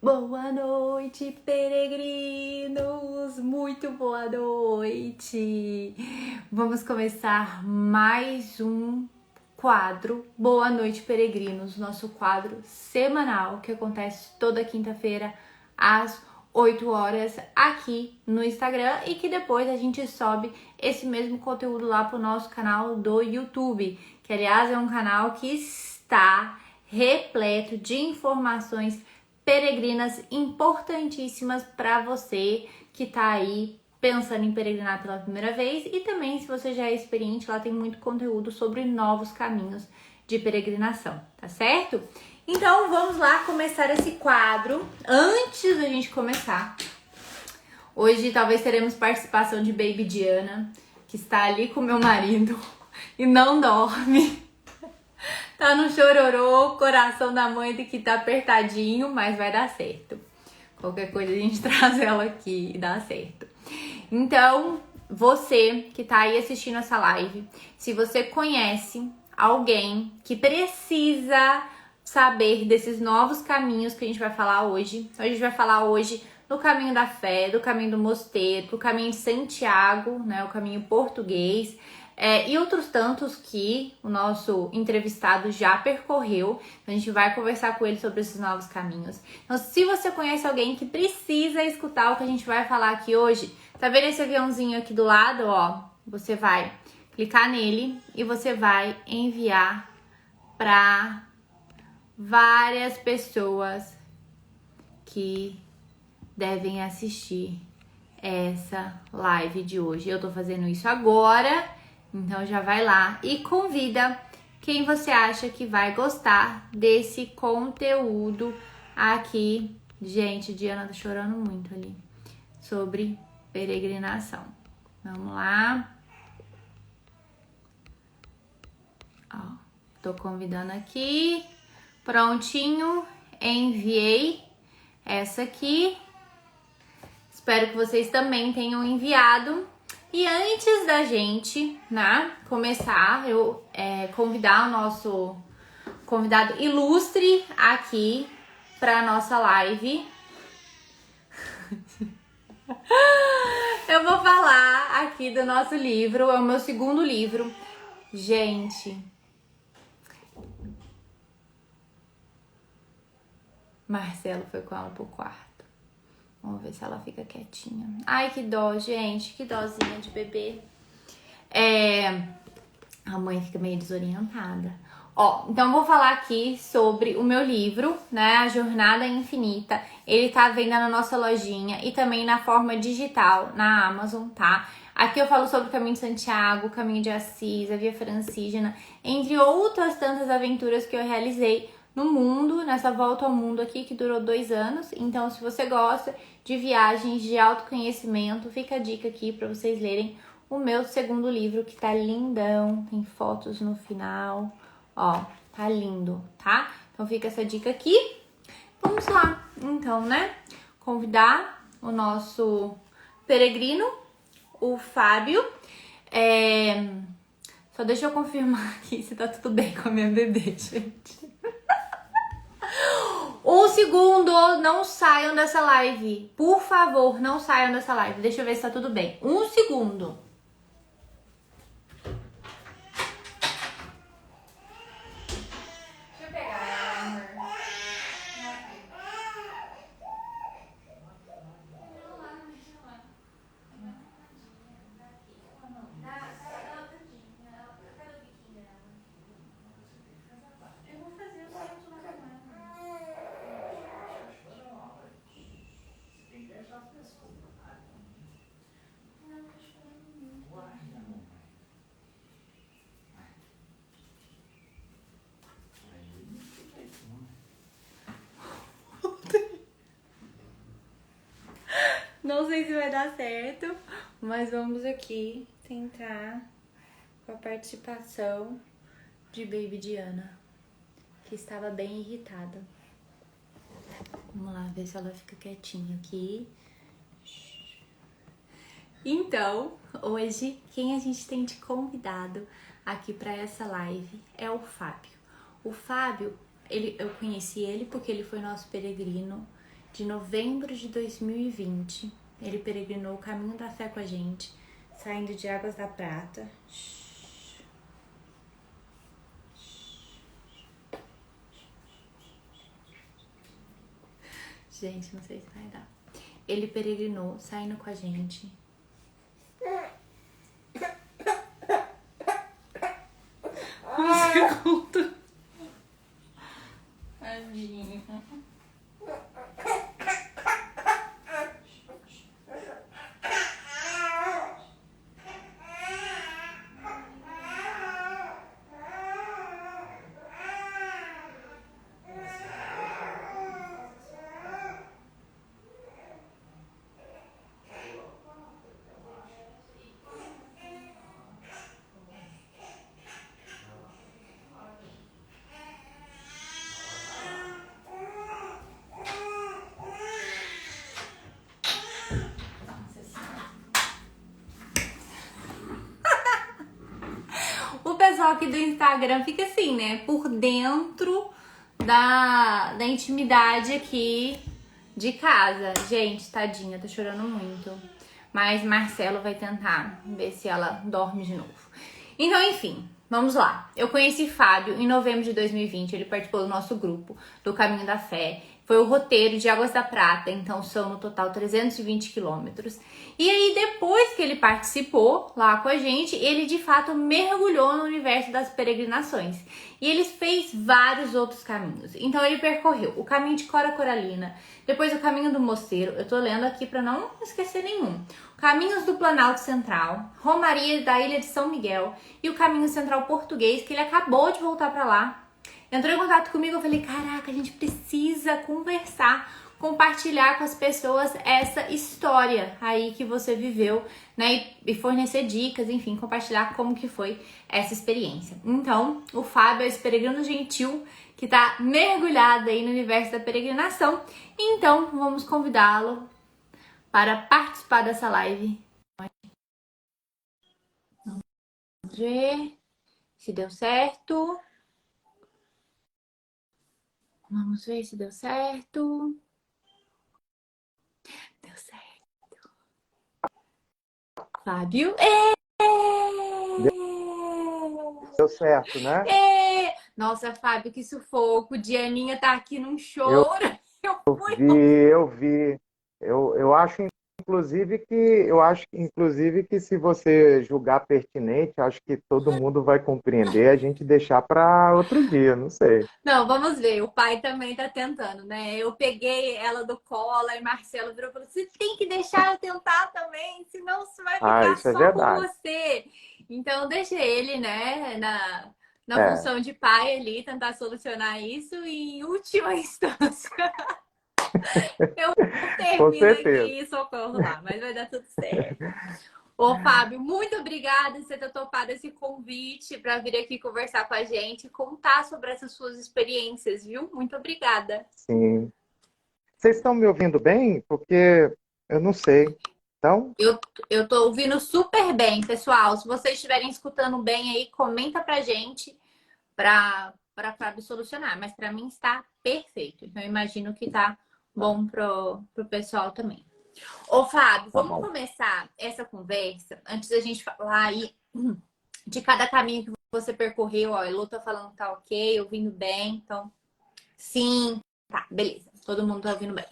Boa noite, peregrinos! Muito boa noite! Vamos começar mais um quadro Boa Noite, Peregrinos, nosso quadro semanal que acontece toda quinta-feira às 8 horas aqui no Instagram e que depois a gente sobe esse mesmo conteúdo lá pro nosso canal do YouTube, que aliás é um canal que está repleto de informações peregrinas importantíssimas para você que tá aí pensando em peregrinar pela primeira vez e também se você já é experiente, lá tem muito conteúdo sobre novos caminhos de peregrinação, tá certo? Então vamos lá começar esse quadro. Antes da gente começar, hoje talvez teremos participação de Baby Diana, que está ali com meu marido e não dorme. Tá no chororô, o coração da mãe tem que tá apertadinho, mas vai dar certo. Qualquer coisa a gente traz ela aqui e dá certo. Então, você que tá aí assistindo essa live, se você conhece alguém que precisa saber desses novos caminhos que a gente vai falar hoje, a gente vai falar hoje do caminho da fé, do caminho do mosteiro, do caminho de Santiago, né, o caminho português, e outros tantos que o nosso entrevistado já percorreu. Então a gente vai conversar com ele sobre esses novos caminhos. Então, se você conhece alguém que precisa escutar o que a gente vai falar aqui hoje, tá vendo esse aviãozinho aqui do lado, ó? Você vai clicar nele e você vai enviar para várias pessoas que devem assistir essa live de hoje. Eu tô fazendo isso agora. Então já vai lá e convida quem você acha que vai gostar desse conteúdo aqui. Gente, Diana tá chorando muito ali sobre peregrinação. Vamos lá. Ó, tô convidando aqui. Prontinho, enviei essa aqui. Espero que vocês também tenham enviado. E antes da gente, né, começar, eu convidar o nosso convidado ilustre aqui para nossa live. Eu vou falar aqui do nosso livro, é o meu segundo livro. Gente, Marcelo foi com ela pro quarto. Vamos ver se ela fica quietinha. Ai, que dó, gente. Que dózinha de bebê. A mãe fica meio desorientada. Ó, então vou falar aqui sobre o meu livro, né? A Jornada Infinita. Ele tá à venda na nossa lojinha e também na forma digital, na Amazon, tá? Aqui eu falo sobre o Caminho de Santiago, o Caminho de Assis, a Via Francígena, entre outras tantas aventuras que eu realizei no mundo, nessa volta ao mundo aqui, que durou 2 anos. Então, se você gosta de viagens, de autoconhecimento, fica a dica aqui para vocês lerem o meu segundo livro, que tá lindão, tem fotos no final, ó, tá lindo, tá? Então fica essa dica aqui. Vamos lá, então, né? Convidar o nosso peregrino, o Fábio. Só deixa eu confirmar aqui se tá tudo bem com a minha bebê, gente. Um segundo, não saiam dessa live. Por favor, não saiam dessa live. Deixa eu ver se tá tudo bem. Um segundo. Deixa eu pegar ela, amor. Eu vou fazer o sexo na cama. Não sei se vai dar certo, mas vamos aqui tentar com a participação de Baby Diana, que estava bem irritada. Vamos lá ver se ela fica quietinha aqui. Então, hoje, quem a gente tem de convidado aqui para essa live é o Fábio. O Fábio, eu conheci ele porque ele foi nosso peregrino de novembro de 2020. Ele peregrinou o caminho da fé com a gente, saindo de Águas da Prata. Gente, não sei se vai dar. Ele peregrinou, saindo com a gente. Um segundo. Tadinho. O pessoal aqui do Instagram fica assim, né? Por dentro da intimidade aqui de casa. Gente, tadinha, tô chorando muito. Mas Marcelo vai tentar ver se ela dorme de novo. Então, enfim, vamos lá. Eu conheci Fábio em novembro de 2020. Ele participou do nosso grupo do Caminho da Fé. Foi o roteiro de Águas da Prata, então são no total 320 quilômetros. E aí, depois que ele participou lá com a gente, ele de fato mergulhou no universo das peregrinações. E ele fez vários outros caminhos. Então ele percorreu o caminho de Cora Coralina, depois o caminho do Mosteiro, eu tô lendo aqui para não esquecer nenhum. Caminhos do Planalto Central, Romaria da Ilha de São Miguel e o Caminho Central Português, que ele acabou de voltar para lá. Entrou em contato comigo, eu falei, caraca, a gente precisa conversar, compartilhar com as pessoas essa história aí que você viveu, né? E fornecer dicas, enfim, compartilhar como que foi essa experiência. Então, o Fábio é esse peregrino gentil que tá mergulhado aí no universo da peregrinação. Então, vamos convidá-lo para participar dessa live. Vamos ver se deu certo. Vamos ver se deu certo. Deu certo. Fábio. Deu certo, né? Nossa, Fábio, que sufoco. Dianinha tá aqui num choro. Eu fui. Eu vi. Eu acho, inclusive, que se você julgar pertinente, acho que todo mundo vai compreender, a gente deixar para outro dia, não sei. Não, vamos ver. O pai também tá tentando, né? Eu peguei ela do colo e Marcelo virou e falou: você tem que deixar eu tentar também, senão você vai Ah, ficar isso é só com verdade. você. Então, deixa ele, né, na É, função de pai ali, tentar solucionar isso e, em última instância, eu com termino certeza. aqui e socorro lá, mas vai dar tudo certo. Ô, Fábio, muito obrigada por você ter topado esse convite para vir aqui conversar com a gente e contar sobre essas suas experiências, viu? Muito obrigada. Sim. Vocês estão me ouvindo bem? Porque eu não sei. Então, Eu tô ouvindo super bem, pessoal. Se vocês estiverem escutando bem aí, comenta pra gente para Fábio solucionar. Mas para mim está perfeito. Então, eu imagino que tá bom pro pessoal também. Ô, Fábio, tá vamos bom. começar essa conversa antes da gente falar aí de cada caminho que você percorreu. Ó, a Elô tá falando que tá ok, ouvindo bem. Então, sim, tá, beleza. Todo mundo tá ouvindo bem.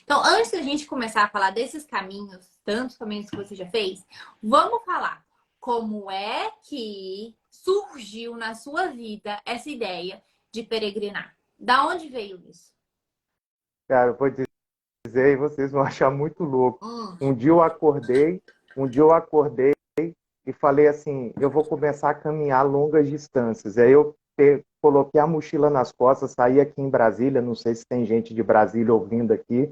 Então, antes da gente começar a falar desses caminhos, tantos caminhos que você já fez, vamos falar como é que surgiu na sua vida essa ideia de peregrinar. Da onde veio isso? Cara, eu vou dizer e vocês vão achar muito louco. Hum. Um dia eu acordei, um dia eu acordei e falei assim, eu vou começar a caminhar longas distâncias. Aí eu coloquei a mochila nas costas, saí aqui em Brasília, não sei se tem gente de Brasília ouvindo aqui,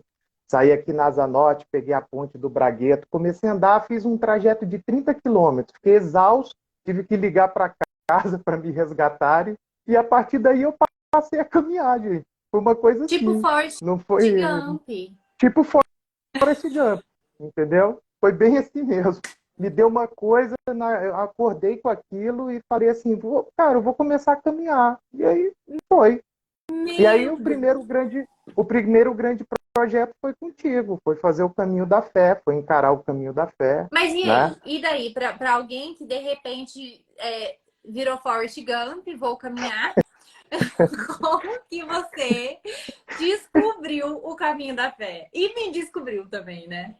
saí aqui na Asa Norte, peguei a ponte do Bragueto, comecei a andar, fiz um trajeto de 30 quilômetros, fiquei exausto, tive que ligar para casa para me resgatarem, e a partir daí eu passei a caminhar, gente. Foi uma coisa Tipo assim, Forrest não foi Gump. tipo Forrest Gump, entendeu? Foi bem assim mesmo. Me deu uma coisa, eu acordei com aquilo e falei assim, cara, eu vou começar a caminhar. E aí foi. E aí Meu o Deus. primeiro grande projeto foi contigo, foi fazer o caminho da fé, foi encarar o caminho da fé, Mas e né? aí? E daí? Para alguém que de repente virou Forrest Gump, vou caminhar, como que você descobriu o caminho da fé? E me descobriu também, né?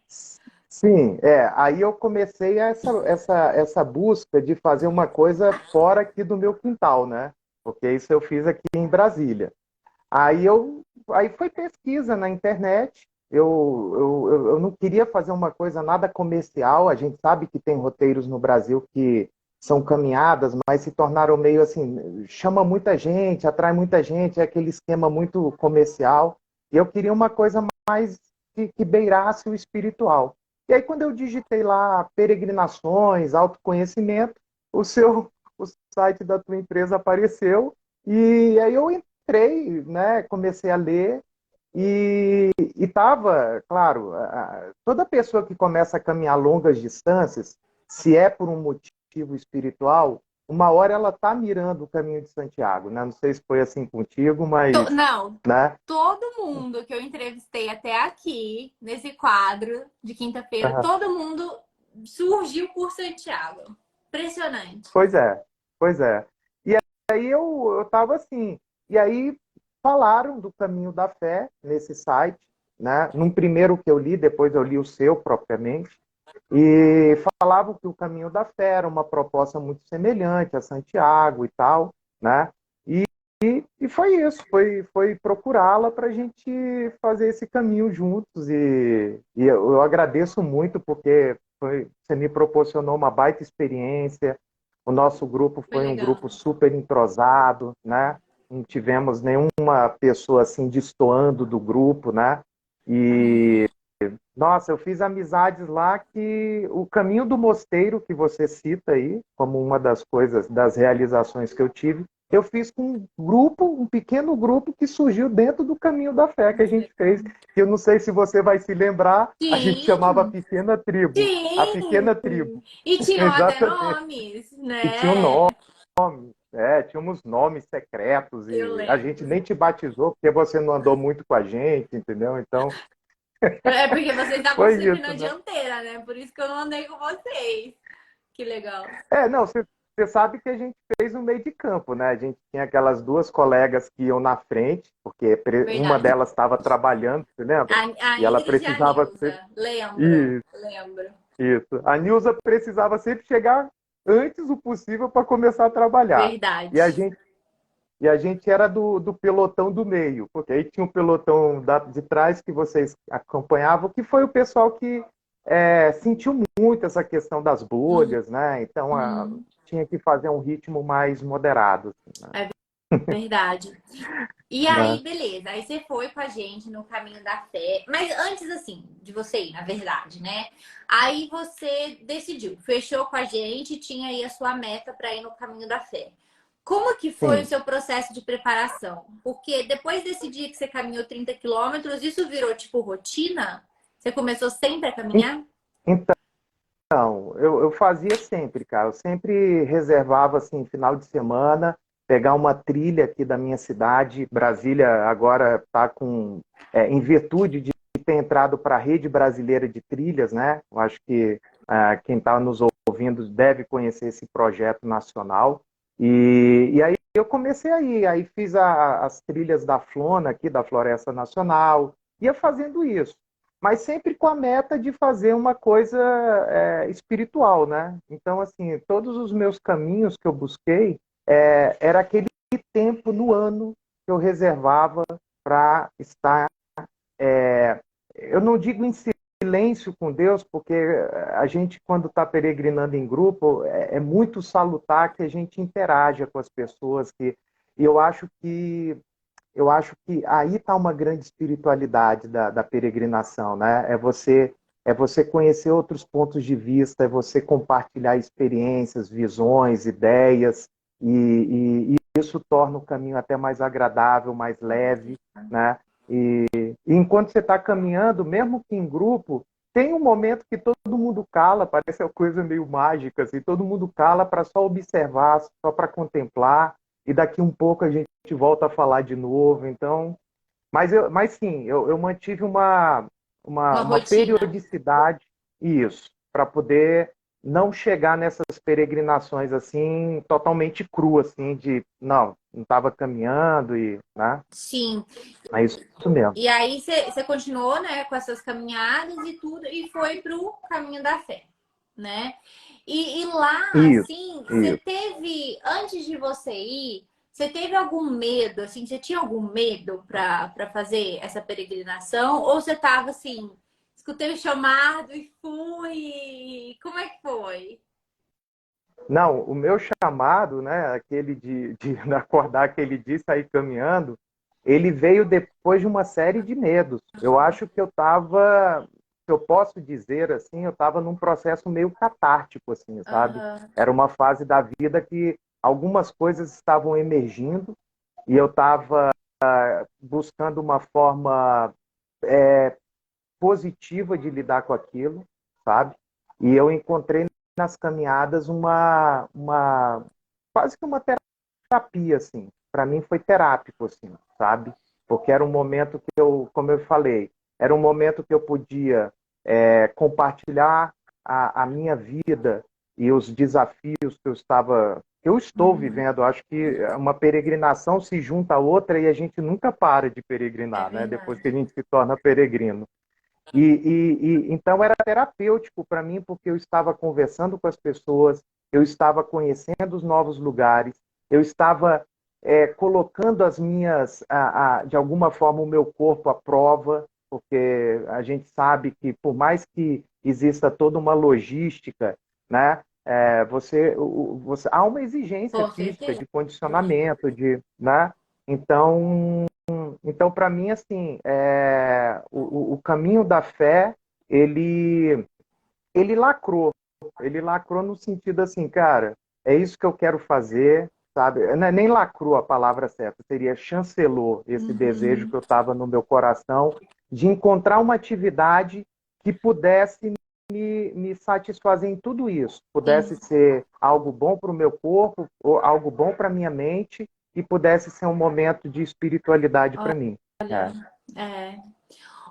Sim, aí eu comecei essa busca de fazer uma coisa fora aqui do meu quintal, né? Porque isso eu fiz aqui em Brasília. Aí foi pesquisa na internet. Eu não queria fazer uma coisa nada comercial. A gente sabe que tem roteiros no Brasil que são caminhadas, mas se tornaram meio assim, chama muita gente, atrai muita gente, é aquele esquema muito comercial. E eu queria uma coisa mais que beirasse o espiritual. E aí, quando eu digitei lá peregrinações, autoconhecimento, o site da tua empresa apareceu. E aí eu entrei, né, comecei a ler e estava, claro, toda pessoa que começa a caminhar longas distâncias, se é por um motivo espiritual, uma hora ela está mirando o caminho de Santiago, né? Não sei se foi assim contigo, mas, Não, né? todo mundo que eu entrevistei até aqui, nesse quadro de quinta-feira, Aham. todo mundo surgiu por Santiago. Impressionante. Pois é, pois é. E aí eu estava assim, e aí falaram do caminho da fé nesse site, né? Num primeiro que eu li, depois eu li o seu propriamente, e falavam que o caminho da fé era uma proposta muito semelhante a Santiago e tal, né? E foi isso, foi procurá-la para a gente fazer esse caminho juntos. E eu agradeço muito porque você me proporcionou uma baita experiência. O nosso grupo Foi foi um legal. grupo super entrosado, né? Não tivemos nenhuma pessoa assim destoando do grupo, né? Uhum. Nossa, eu fiz amizades lá que o caminho do mosteiro que você cita aí, como uma das coisas, das realizações que eu tive, eu fiz com um grupo, um pequeno grupo que surgiu dentro do caminho da fé que a Muito gente fez. legal. Eu não sei se você vai se lembrar, a gente chamava a Sim, Pequena Tribo. A sim. Pequena Tribo, E tinham até exatamente. nomes, E tinha um nome, né? tínhamos nomes secretos Eu e a gente lembro. nem te batizou porque você não andou muito com a gente, entendeu? Então, É porque vocês estavam foi sempre isso, na né? dianteira, né? Por isso que eu não andei com vocês. Que legal. Não, você sabe que a gente fez um meio de campo, né? A gente tinha aquelas duas colegas que iam na frente, porque uma Verdade. delas estava trabalhando, você lembra? A E ela Ingrid e a precisava ser. Nilza. Lembro, Isso, lembro. isso. A Nilza precisava sempre chegar antes do possível para começar a trabalhar. Verdade. E a gente, e a gente era do pelotão do meio, porque aí tinha um pelotão de trás que vocês acompanhavam, que foi o pessoal que sentiu muito essa questão das bolhas, né? Então Uhum. tinha que fazer um ritmo mais moderado, assim, É verdade. E né? aí, beleza. Aí você foi com a gente no caminho da fé. Mas antes, assim, de você ir, na verdade, né? Aí você decidiu, fechou com a gente, tinha aí a sua meta para ir no caminho da fé. Como que foi o Sim. seu processo de preparação? Porque depois desse dia que você caminhou 30 quilômetros, isso virou tipo rotina? Você começou sempre a caminhar? Então, eu fazia sempre, cara. Eu sempre reservava, assim, final de semana, pegar uma trilha aqui da minha cidade. Brasília agora está em virtude de ter entrado para a rede brasileira de trilhas, né? Eu acho que quem está nos ouvindo deve conhecer esse projeto nacional. E aí eu comecei aí fiz as trilhas da Flona aqui, da Floresta Nacional, ia fazendo isso, mas sempre com a meta de fazer uma coisa espiritual, né? Então, assim, todos os meus caminhos que eu busquei era aquele tempo no ano que eu reservava para estar, eu não digo em silêncio com Deus, porque a gente, quando está peregrinando em grupo, é muito salutar que a gente interaja com as pessoas, e eu acho que aí está uma grande espiritualidade da peregrinação, né? É você conhecer outros pontos de vista, é você compartilhar experiências, visões, ideias, e isso torna o caminho até mais agradável, mais leve, né? E enquanto você está caminhando, mesmo que em grupo, tem um momento que todo mundo cala, parece uma coisa meio mágica, assim, todo mundo cala para só observar, só para contemplar, e daqui um pouco a gente volta a falar de novo. Então, Mas sim, eu mantive Uma uma rotina. periodicidade, isso, para poder não chegar nessas peregrinações assim, totalmente cru, assim, de não estava caminhando e, né? Sim. É isso mesmo. E aí você continuou, né, com essas caminhadas e tudo, e foi pro caminho da fé, né? E lá, Isso, assim, você isso. teve, antes de você ir, você teve algum medo, assim, você tinha algum medo para fazer essa peregrinação? Ou você tava assim, escutei o chamado e fui? Como é que foi? Não, o meu chamado, né, aquele de acordar aquele dia e sair caminhando, ele veio depois de uma série de medos. Eu acho que eu estava, se eu posso dizer assim, eu estava num processo meio catártico, assim, sabe? Aham. Era uma fase da vida que algumas coisas estavam emergindo e eu estava buscando uma forma positiva de lidar com aquilo, sabe? E eu encontrei nas caminhadas quase que uma terapia, assim. Para mim foi terápico, assim, sabe? Porque era um momento que eu, como eu falei, era um momento que eu podia compartilhar a minha vida e os desafios que eu estou Uhum. vivendo. Eu acho que uma peregrinação se junta a outra e a gente nunca para de É peregrinar, né? Depois que a verdade. gente se torna peregrino. Então era terapêutico para mim, porque eu estava conversando com as pessoas, eu estava conhecendo os novos lugares, eu estava colocando de alguma forma, o meu corpo à prova, porque a gente sabe que, por mais que exista toda uma logística, né, há uma exigência Com física certeza. de condicionamento, né? Então, então, para mim, assim, o caminho da fé, ele, ele lacrou. Ele lacrou no sentido assim, cara, é isso que eu quero fazer, sabe? Não é nem lacrou a palavra certa, seria chancelou esse desejo Uhum. que eu estava no meu coração de encontrar uma atividade que pudesse me satisfazer em tudo isso. Pudesse Sim. ser algo bom para o meu corpo, ou algo bom para a minha mente, e pudesse ser um momento de espiritualidade para mim. É. É.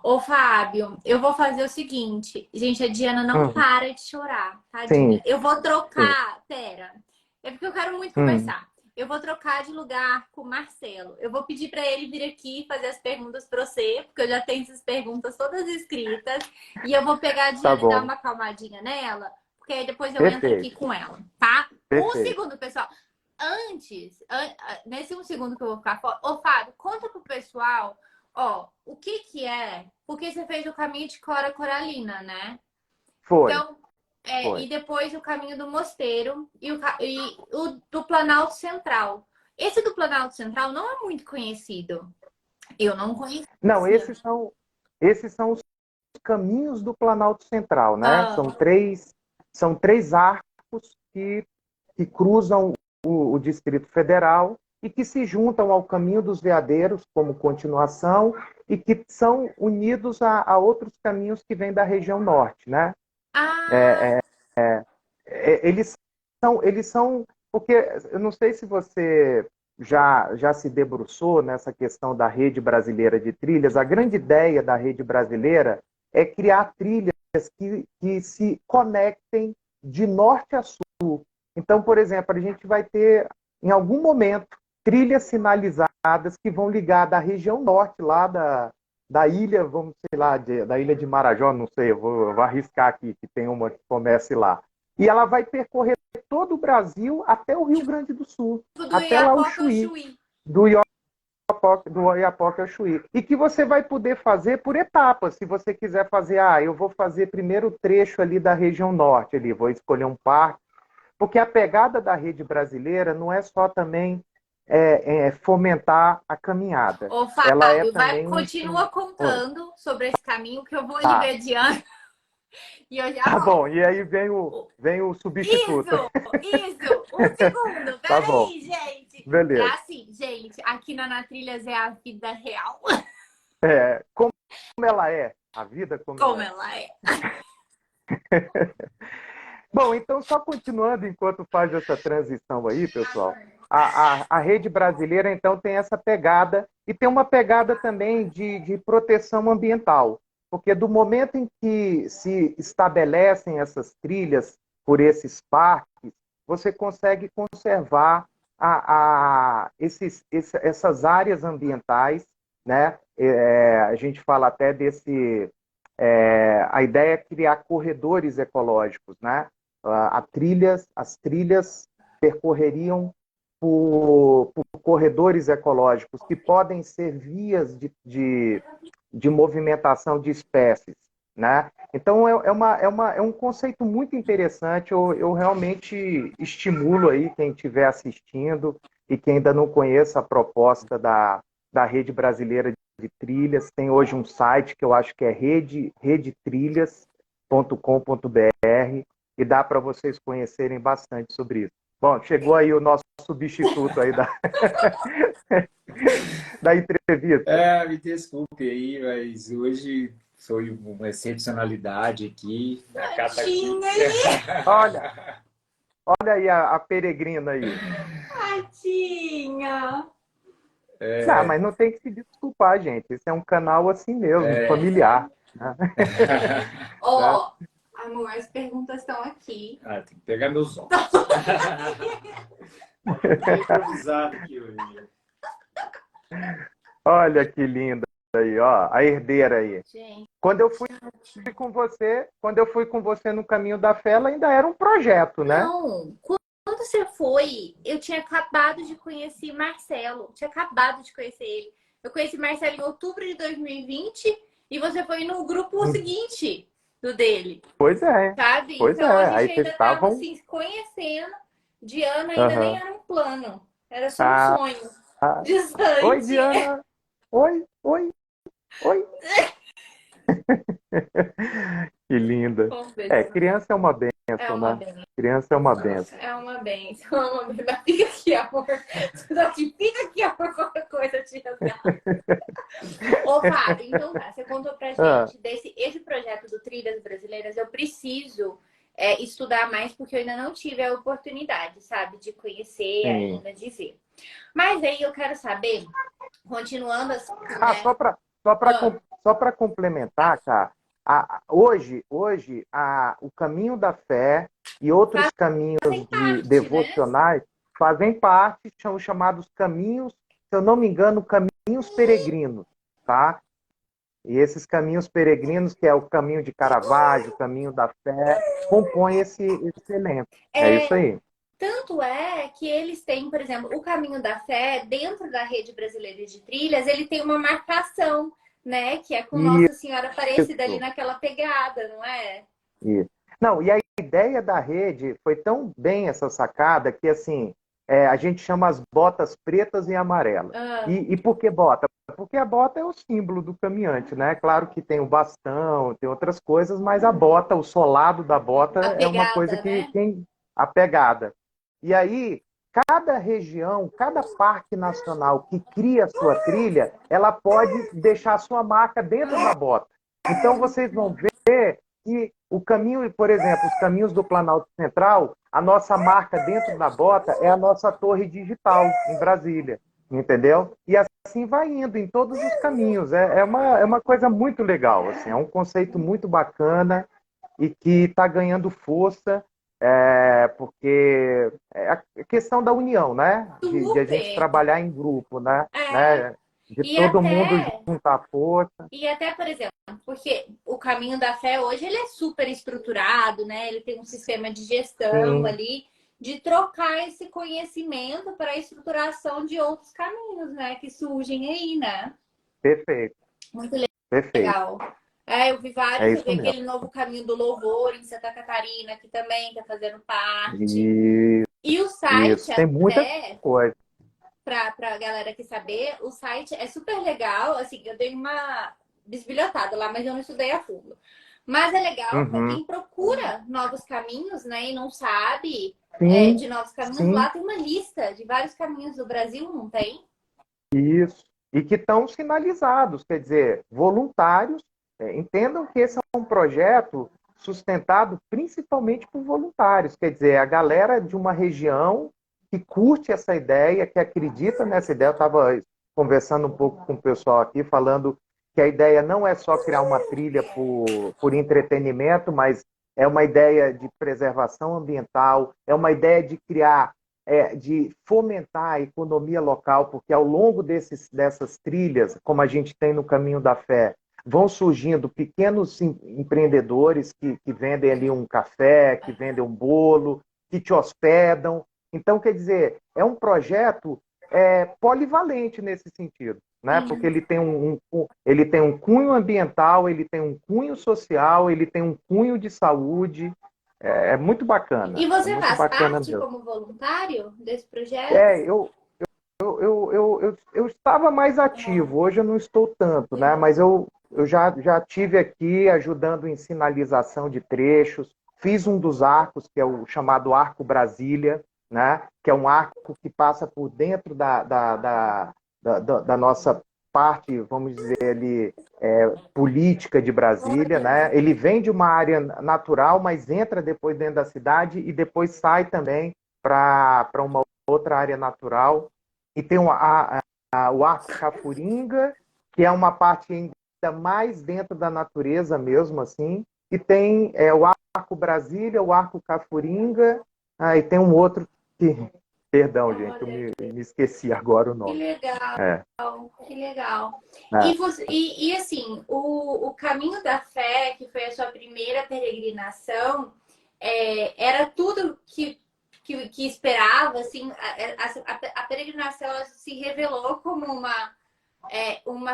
Ô, Fábio, eu vou fazer o seguinte. Gente, a Diana não Uhum. para de chorar, tadinha. Sim, Eu vou sim. trocar. Pera. É porque eu quero muito Hum, conversar. Eu vou trocar de lugar com o Marcelo. Eu vou pedir para ele vir aqui fazer as perguntas para você, porque eu já tenho essas perguntas todas escritas. E eu vou pegar a tá Diana e dar bom. uma calmadinha nela, porque aí depois eu entro aqui Perfeito, com ela, tá? Um perfeito. segundo, pessoal. Nesse um segundo que eu vou ficar fora. Ô, Fábio, conta pro pessoal. Ó, o que que é? Porque você fez o caminho de Cora Coralina, né? Foi, Então, foi. e depois o caminho do Mosteiro e o do Planalto Central. Esse do Planalto Central não é muito conhecido. Eu não Não, conhecia. esses são os caminhos do Planalto Central, né? Ah, São três arcos que cruzam o Distrito Federal e que se juntam ao Caminho dos Veadeiros como continuação e que são unidos a outros caminhos que vêm da região norte, né? ah, Eles são, porque eu não sei se você já se debruçou nessa questão da rede brasileira de trilhas. A grande ideia da rede brasileira é criar trilhas que se conectem de norte a sul. Então, por exemplo, a gente vai ter, em algum momento, trilhas sinalizadas que vão ligar da região norte, lá da ilha, vamos, sei lá, da ilha de Marajó, não sei, eu vou arriscar aqui, que tem uma que comece lá. E ela vai percorrer todo o Brasil até o Rio Grande do Sul, tipo do até lá o Iapoca ao Chuí, Chuí. do Oiapoque ao Chuí. E que você vai poder fazer por etapas. Se você quiser fazer, eu vou fazer primeiro o trecho ali da região norte, ali, vou escolher um parque. Porque a pegada da rede brasileira não é só também fomentar a caminhada. Ô, Ela é Fábio, também um continua instrumento. Oi. contando sobre esse caminho que eu vou ali Tá, ver Diana e eu já tá bom. volto. E aí vem o substituto. Isso, isso. Um segundo. Tá bom. Peraí, gente. É Beleza. assim, gente. Aqui na Trilhas é a vida real. Como ela é, a vida como ela Como é. ela é. Bom, então só continuando enquanto faz essa transição aí, pessoal. a rede brasileira, então, tem essa pegada, e tem uma pegada também de proteção ambiental, porque do momento em que se estabelecem essas trilhas por esses parques, você consegue conservar essas áreas ambientais, né? A gente fala até a ideia é criar corredores ecológicos, né? As trilhas percorreriam por corredores ecológicos, que podem ser vias de movimentação de espécies, né? Então, é um conceito muito interessante. Eu realmente estimulo aí quem estiver assistindo e quem ainda não conheça a proposta da Rede Brasileira de Trilhas. Tem hoje um site que eu acho que é redetrilhas.com.br, e dá para vocês conhecerem bastante sobre isso. Bom, chegou aí o nosso substituto aí da entrevista. Me desculpe aí, mas hoje foi uma excepcionalidade aqui. A Cata aqui. Olha, olha aí a peregrina aí. Tadinha! Não, mas não tem que se desculpar, gente. Esse é um canal assim mesmo, familiar. Né? Ó, amor, as perguntas estão aqui. Tem que pegar meus óculos. Tô improvisado aqui hoje. Olha que linda aí, ó, a herdeira aí. Gente, Quando eu fui com você no Caminho da Fé, ela ainda era um projeto, né? não, quando você foi, eu tinha acabado de conhecer Marcelo. Tinha acabado de conhecer ele. Eu conheci Marcelo em outubro de 2020 e você foi no grupo seguinte do dele. Pois é. Sabe? Pois Então é. a gente Aí ainda vocês estava estavam. assim, se conhecendo. Diana ainda nem era um plano. Era só um Ah, sonho ah. distante. Oi, Diana. Oi, oi, oi. Que linda. Criança é uma bênção, uma né? benção. Criança é uma bênção. É uma benção. É uma benção. Fica aqui, amor. Fica aqui, amor. Qualquer coisa eu te resgato. Ô, Fábio, então tá. Você contou pra gente esse projeto do Trilhas Brasileiras. Eu preciso estudar mais, porque eu ainda não tive a oportunidade, sabe? De conhecer ainda, de ver. Mas aí eu quero saber, continuando assim, né? Só para complementar, cara, hoje o Caminho da Fé e outros caminhos devocionais, né, fazem parte, são chamados caminhos, se eu não me engano, caminhos peregrinos, tá? E esses caminhos peregrinos, que é o caminho de Caravaggio, o caminho da fé, compõem esse elenco. É isso aí. Tanto é que eles têm, por exemplo, o Caminho da Fé, dentro da Rede Brasileira de Trilhas, ele tem uma marcação, né? Que é com Nossa Senhora Aparecida ali naquela pegada, não é? Isso. Não, e a ideia da rede foi tão bem essa sacada que, assim, a gente chama as botas pretas e amarelas. E por que bota? Porque a bota é o símbolo do caminhante, né? Claro que tem o bastão, tem outras coisas, mas a bota, o solado da bota é uma coisa que tem a pegada. E aí, cada região, cada parque nacional que cria a sua trilha, ela pode deixar a sua marca dentro da bota. Então, vocês vão ver que o caminho, por exemplo, os caminhos do Planalto Central, a nossa marca dentro da bota é a nossa torre digital em Brasília, entendeu? E assim vai indo em todos os caminhos. É uma coisa muito legal, assim, é um conceito muito bacana e que está ganhando força, porque é a questão da união, né? De a gente trabalhar em grupo, né? De todo mundo juntar força. E até, por exemplo, porque o Caminho da Fé hoje ele é super estruturado, né? Ele tem um sistema de gestão ali, de trocar esse conhecimento para a estruturação de outros caminhos, né? Que surgem aí, né? Perfeito. Muito legal. Eu vi vários, eu vi aquele novo Caminho do Louvor em Santa Catarina, que também está fazendo parte. E o site tem muita coisa. Para a galera que saber, o site é super legal. Assim, eu dei uma bisbilhotada lá, mas eu não estudei a fundo. Mas é legal para quem procura novos caminhos, né? E não sabe de novos caminhos. Lá tem uma lista de vários caminhos do Brasil, não tem? Isso. E que estão sinalizados, quer dizer, voluntários. Entendam que esse é um projeto sustentado principalmente por voluntários. Quer dizer, a galera de uma região que curte essa ideia, que acredita nessa ideia. Eu estava conversando um pouco com o pessoal aqui, falando que a ideia não é só criar uma trilha por entretenimento, mas é uma ideia de preservação ambiental, é uma ideia de criar, de fomentar a economia local, porque ao longo dessas trilhas, como a gente tem no Caminho da Fé, vão surgindo pequenos empreendedores que vendem ali um café, que vendem um bolo, que te hospedam. Então, quer dizer, é um projeto polivalente nesse sentido, né? Porque Sim. ele tem ele tem um cunho ambiental, ele tem um cunho social, ele tem um cunho de saúde. É muito bacana, E é você muito faz bacana parte mesmo. como voluntário desse projeto? É, eu estava mais Ah, ativo, hoje eu não estou tanto, né? legal. Mas eu já tive aqui ajudando em sinalização de trechos, fiz um dos arcos, que é o chamado Arco Brasília, né? Que é um arco que passa por dentro da nossa parte, vamos dizer ali, política de Brasília, Olha, né? Ele vem de uma área natural, mas entra depois dentro da cidade e depois sai também para uma outra área natural. E tem o Arco Cafuringa, que é uma parte ainda mais dentro da natureza mesmo, assim. E tem o Arco Brasília, o Arco Cafuringa, e tem um outro que... Perdão, gente, eu olha, me esqueci agora o que nome. legal, É, que legal. é. E assim, o Caminho da Fé, que foi a sua primeira peregrinação, era tudo que esperava, assim, a peregrinação ela se revelou como uma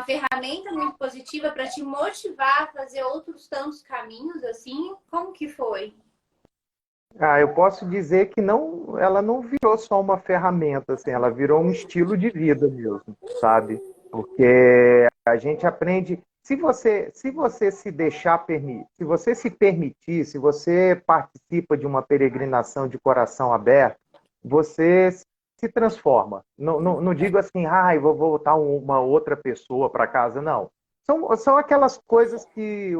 ferramenta muito positiva para te motivar a fazer outros tantos caminhos, assim? Como que foi? Eu posso dizer que não, ela não virou só uma ferramenta, assim, ela virou um estilo de vida mesmo, sabe? Porque a gente aprende, se você se deixar permitir, se você se permitir, se você participa de uma peregrinação de coração aberto, você se transforma. Não digo assim, eu vou voltar uma outra pessoa para casa, não. São aquelas coisas que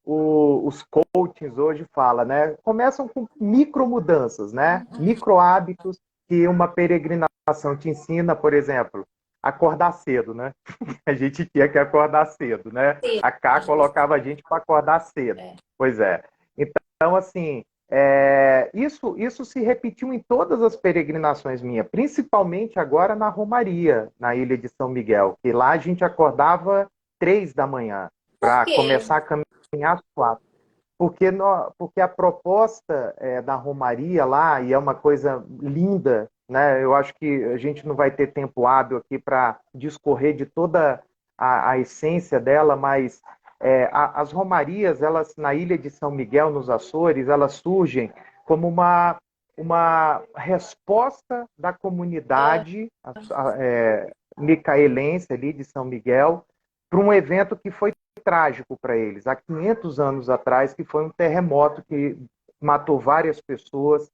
os coachings hoje falam, né? Começam com micromudanças, né? Micro hábitos que uma peregrinação te ensina, por exemplo, acordar cedo, né? A gente tinha que acordar cedo, né? A Cá colocava a gente para acordar cedo. É. Pois é. Então, assim, isso se repetiu em todas as peregrinações minhas, principalmente agora na Romaria, na Ilha de São Miguel, que lá a gente acordava 3 da manhã Por para quê? começar a caminhar às 4. Porque a proposta da Romaria lá, e é uma coisa linda, né? Eu acho que a gente não vai ter tempo hábil aqui para discorrer de toda a essência dela, mas as Romarias, elas na Ilha de São Miguel, nos Açores, elas surgem como uma resposta da comunidade micaelense ali de São Miguel para um evento que foi trágico para eles, há 500 anos atrás, que foi um terremoto que matou várias pessoas,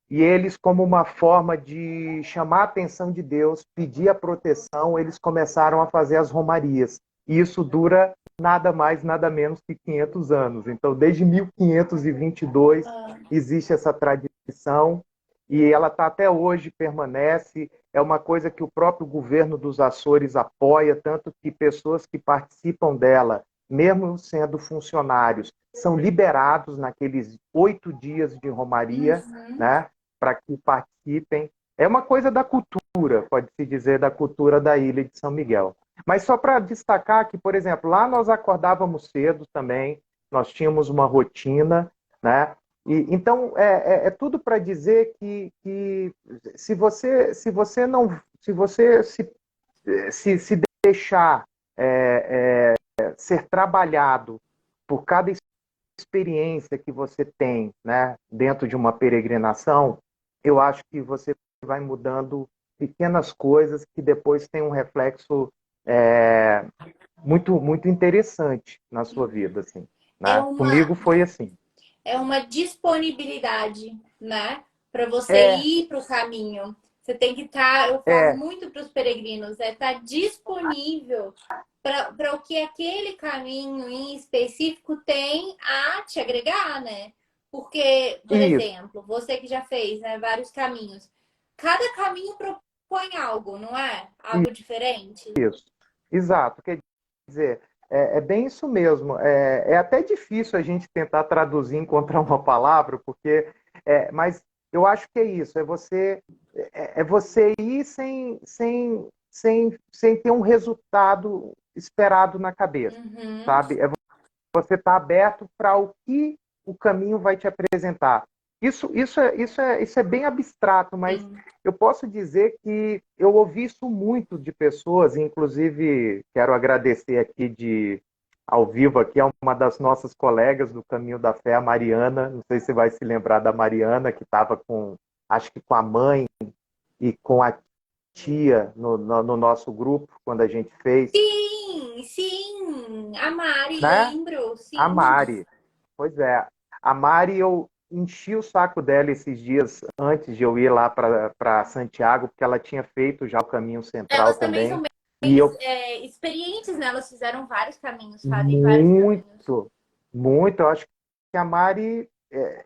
e eles, como uma forma de chamar a atenção de Deus, pedir a proteção, eles começaram a fazer as romarias. E isso dura nada mais, nada menos que 500 anos. Então, desde 1522, Ah, existe essa tradição, e ela está até hoje, permanece. É uma coisa que o próprio governo dos Açores apoia, tanto que pessoas que participam dela, mesmo sendo funcionários, são liberados naqueles 8 dias de romaria, uhum. né, para que participem. É uma coisa da cultura, pode-se dizer, da cultura da Ilha de São Miguel. Mas só para destacar que, por exemplo, lá nós acordávamos cedo também, nós tínhamos uma rotina, né? Então, é tudo para dizer que se você não, se deixar ser trabalhado por cada experiência que você tem, né, dentro de uma peregrinação, eu acho que você vai mudando pequenas coisas que depois tem um reflexo é, muito muito interessante na sua vida, assim, É né? uma, Comigo foi assim. é uma disponibilidade, né? Para você É, ir para o caminho. Você tem que estar, eu falo é, muito para os peregrinos, estar disponível para o que aquele caminho em específico tem a te agregar, né? Porque, por isso. exemplo, você que já fez, né, vários caminhos, Cada caminho propõe algo, não é? Algo diferente. Isso, exato. Quer dizer, é bem isso mesmo. É até difícil a gente tentar traduzir, encontrar uma palavra, porque, mas eu acho que é isso. É você ir sem ter um resultado esperado na cabeça, Uhum, sabe? Você está aberto para o que o caminho vai te apresentar. Isso é bem abstrato, mas sim. eu posso dizer que eu ouvi isso muito de pessoas, inclusive quero agradecer aqui ao vivo aqui a uma das nossas colegas do Caminho da Fé, a Mariana. Não sei se você vai se lembrar da Mariana, que estava acho que com a mãe e com a tia no nosso grupo, quando a gente fez, Sim, sim. A Mari, né? lembro, A sim. Mari. Pois é. A Mari, eu enchi o saco dela esses dias antes de eu ir lá para Santiago, porque ela tinha feito já o caminho central Elas também são também. E bem eu, experientes, né? Elas fizeram vários caminhos, fazem vários caminhos. muito, muito, eu acho que a Mari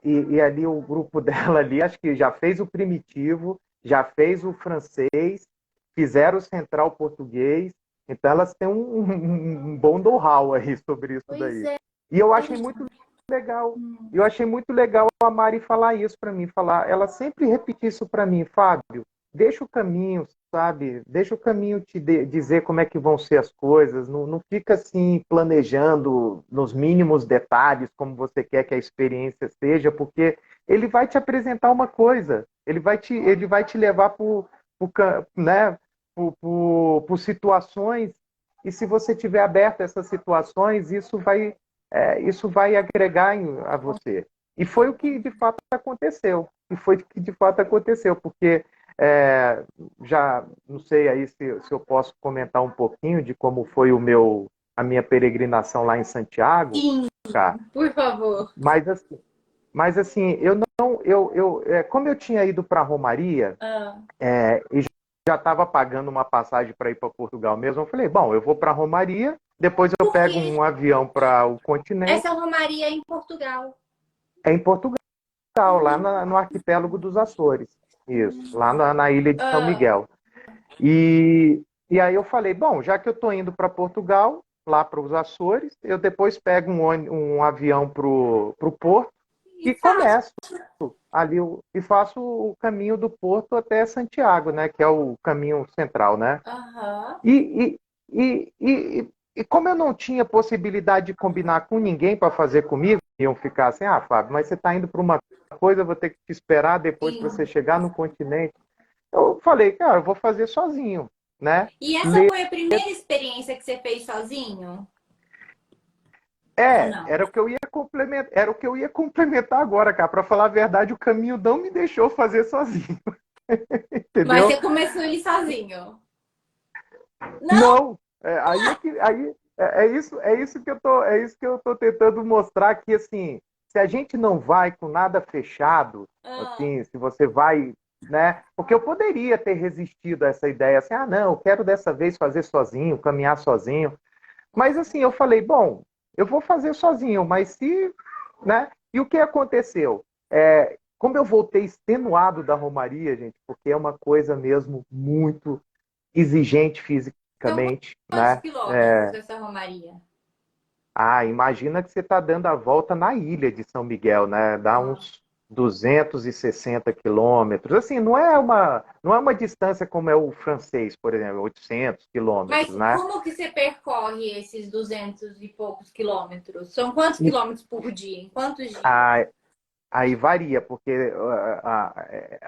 e ali o grupo dela ali, acho que já fez o primitivo, já fez o francês, fizeram o central português, então elas têm um bom know-how aí sobre isso Pois daí. é. E eu achei muito legal. Eu achei muito legal a Mari falar isso para mim, ela sempre repetiu isso para mim, Fábio, deixa o caminho, sabe? Deixa o caminho dizer como é que vão ser as coisas, não fica assim planejando nos mínimos detalhes como você quer que a experiência seja, porque ele vai te apresentar uma coisa, ele vai te levar né, por situações, e se você tiver aberto a essas situações, isso vai agregar a você. E foi o que de fato aconteceu. E foi o que de fato aconteceu, porque já não sei aí se eu posso comentar um pouquinho de como foi a minha peregrinação lá em Santiago, Sim, cara. por favor. Mas assim, como eu tinha ido para Romaria Ah, e já estava pagando uma passagem para ir para Portugal mesmo, eu falei, bom, eu vou para Romaria, depois eu pego porque um avião para o continente, essa Romaria é em Portugal. em Portugal, lá no arquipélago dos Açores. Isso, lá na ilha de São Ah, Miguel. E aí eu falei, bom, já que eu estou indo para Portugal, lá para os Açores, eu depois pego um avião para o Porto e e fácil. começo ali e faço o caminho do Porto até Santiago, né, que é o caminho central, né? Aham. E, e, e, e como eu não tinha possibilidade de combinar com ninguém para fazer comigo, iam ficar assim, Fábio, mas você está indo para uma coisa, eu vou ter que te esperar depois que você Sim. chegar no continente. Eu falei, cara, eu vou fazer sozinho, né? E essa foi a primeira experiência que você fez sozinho? Ou não? Era o que eu ia complementar, era o que eu ia complementar agora, cara. Para falar a verdade, o caminho não me deixou fazer sozinho, Mas entendeu? você começou ele sozinho? Não? Não, é isso que eu tô tentando mostrar que assim, se a gente não vai com nada fechado, Ah, assim, se você vai, né? Porque eu poderia ter resistido a essa ideia assim, não, eu quero dessa vez fazer sozinho, caminhar sozinho. Mas assim, eu falei, bom, eu vou fazer sozinho, mas se, né? E o que aconteceu? Como eu voltei extenuado da Romaria, gente, porque é uma coisa mesmo muito exigente são fisicamente, quantos né? quilômetros essa Romaria? Imagina que você está dando a volta na ilha de São Miguel, né? Dá Ah. uns 260 quilômetros. Assim, não é uma distância como é o francês, por exemplo, 800 Mas quilômetros, né? como que você percorre esses 200 e poucos quilômetros? São quantos quilômetros por dia? Em quantos dias? Ah, Aí varia, porque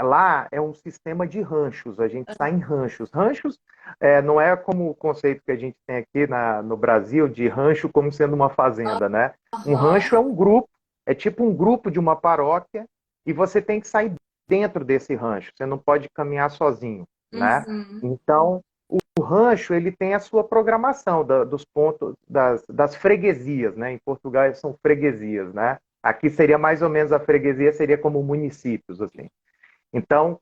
lá é um sistema de ranchos, a gente está em ranchos. Ranchos não é como o conceito que a gente tem aqui no Brasil de rancho como sendo uma fazenda, né? Um rancho é Aham. um grupo, é tipo um grupo de uma paróquia, e você tem que sair dentro desse rancho, você não pode caminhar sozinho, né? Uhum. Então, o rancho ele tem a sua programação dos pontos das freguesias, né? Em Portugal são freguesias, né? Aqui seria mais ou menos a freguesia seria como municípios assim. Então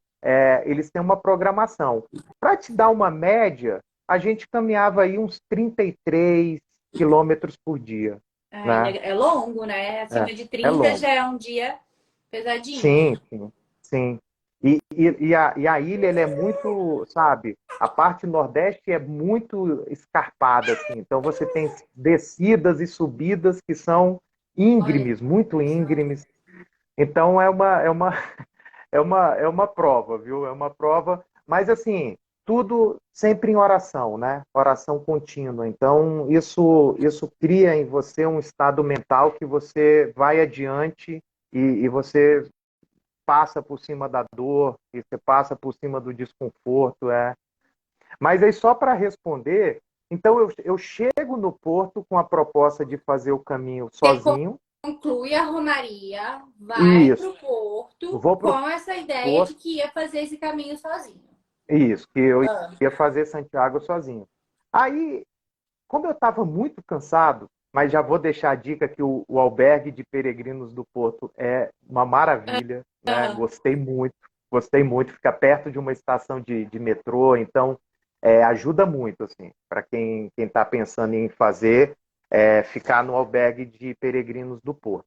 eles têm uma programação. Para te dar uma média, a gente caminhava aí uns 33 quilômetros por dia, Ainda né? é longo, né? Acima É, de é 30 longo. já é um dia pesadinho. Sim, sim, sim. E a ilha, ele é muito, sabe, a parte nordeste é muito escarpada, assim. Então você tem descidas e subidas que são Olha, íngremes, muito íngremes. Então é uma prova, viu? É uma prova, mas assim, tudo sempre em oração, né? Oração contínua. Então, isso cria em você um estado mental que você vai adiante e você passa por cima da dor, e você passa por cima do desconforto, é. Mas aí só para responder, então eu chego no porto com a proposta de fazer o caminho você sozinho. conclui a Romaria, vai para Isso. o Porto Vou para o com essa ideia de porto. que ia fazer esse caminho sozinho. Isso, que eu Ah, ia fazer Santiago sozinho. Aí, como eu estava muito cansado, mas já vou deixar a dica que o albergue de peregrinos do Porto é uma maravilha, né? ah, Gostei muito, fica perto de uma estação de metrô, então ajuda muito, assim, para quem está pensando em fazer, ficar no albergue de peregrinos do Porto.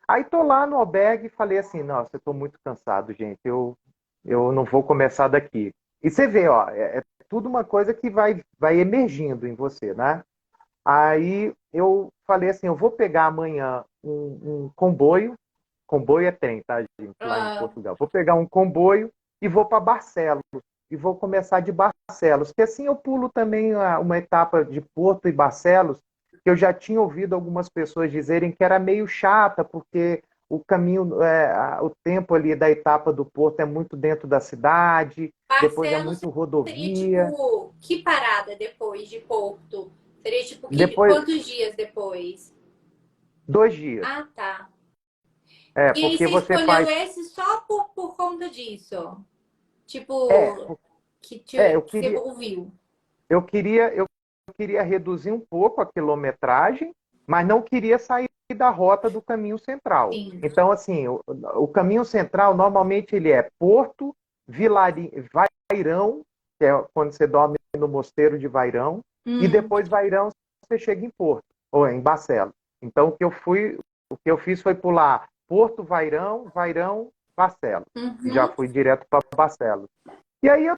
Aí tô lá no albergue e falei assim, nossa, eu tô muito cansado, gente, eu não vou começar daqui. E você vê, ó, é tudo uma coisa que vai emergindo em você, né? Aí eu falei assim, eu vou pegar amanhã um comboio é trem, tá, gente, lá em ah. Portugal. Vou pegar um comboio e vou para Barcelos, e vou começar de Barcelos, que assim eu pulo também uma etapa de Porto e Barcelos, que eu já tinha ouvido algumas pessoas dizerem que era meio chata, porque o caminho, o tempo ali da etapa do Porto é muito dentro da cidade, depois é Barcelos muito seria rodovia, tipo que parada depois de Porto? Seria tipo depois quantos dias depois? 2 dias. Ah, tá. E aí Porque você você escolheu faz. esse só por conta disso? É, Tipo, eu que você queria, ouviu? eu queria reduzir um pouco a quilometragem, mas não queria sair da rota do caminho central. Sim. Então, assim, o caminho central normalmente ele é Porto, Vairão, que é quando você dorme no mosteiro de Vairão, e Hum, depois Vairão você chega em Porto, ou em Barcelos. Então, o que eu fiz foi pular Porto, Vairão, Vairão, Barcelos. E já uhum. fui direto para Barcelos. E aí eu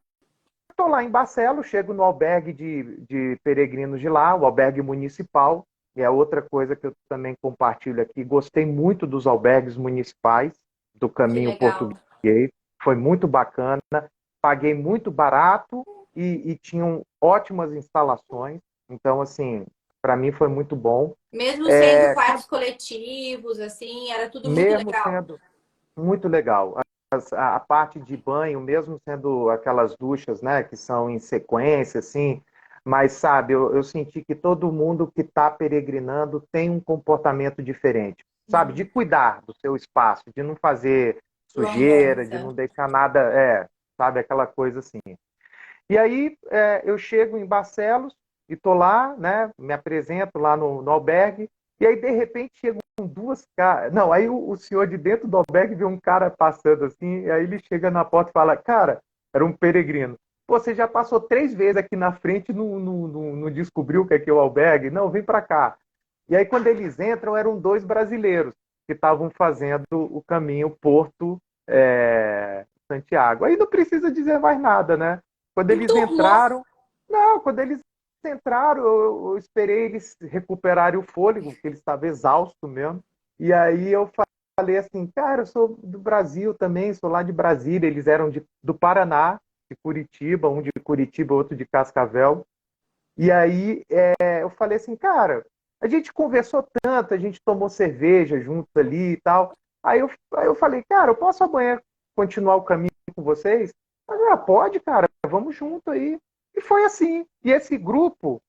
estou lá em Barcelos, chego no albergue de peregrinos de lá, o albergue municipal, e é outra coisa que eu também compartilho aqui. Gostei muito dos albergues municipais do Que caminho legal. português, foi muito bacana, paguei muito barato e tinham ótimas instalações, então, assim, para mim foi muito bom. Mesmo sendo É, quartos coletivos, assim, era tudo muito mesmo legal. sendo muito legal. A parte de banho, mesmo sendo aquelas duchas, né, que são em sequência, assim, mas sabe, eu senti que todo mundo que está peregrinando tem um comportamento diferente, sabe, de cuidar do seu espaço, de não fazer sujeira, de Lambança. não deixar nada, sabe, aquela coisa assim. E aí eu chego em Barcelos e tô lá, né? Me apresento lá no albergue. E aí, de repente, chegam duas caras. Não, aí o senhor de dentro do albergue vê um cara passando assim, e aí ele chega na porta e fala, cara, era um peregrino. Pô, você já passou 3 vezes aqui na frente e não descobriu o que é o albergue? Não, vem para cá. E aí, quando eles entram, eram dois brasileiros que estavam fazendo o caminho Porto-Santiago. Aí não precisa dizer mais nada, né? Quando eles Enturmou. entraram, não, quando eles entraram, eu esperei eles recuperarem o fôlego, porque eles estavam exaustos mesmo. E aí eu falei assim, cara, eu sou do Brasil também, sou lá de Brasília. Eles eram do Paraná, de Curitiba, um de Curitiba, outro de Cascavel. E aí eu falei assim, cara, a gente conversou tanto, a gente tomou cerveja juntos ali e tal. Aí eu falei, cara, eu posso amanhã continuar o caminho com vocês? Pode, cara, vamos junto aí. E foi assim. E esse grupo,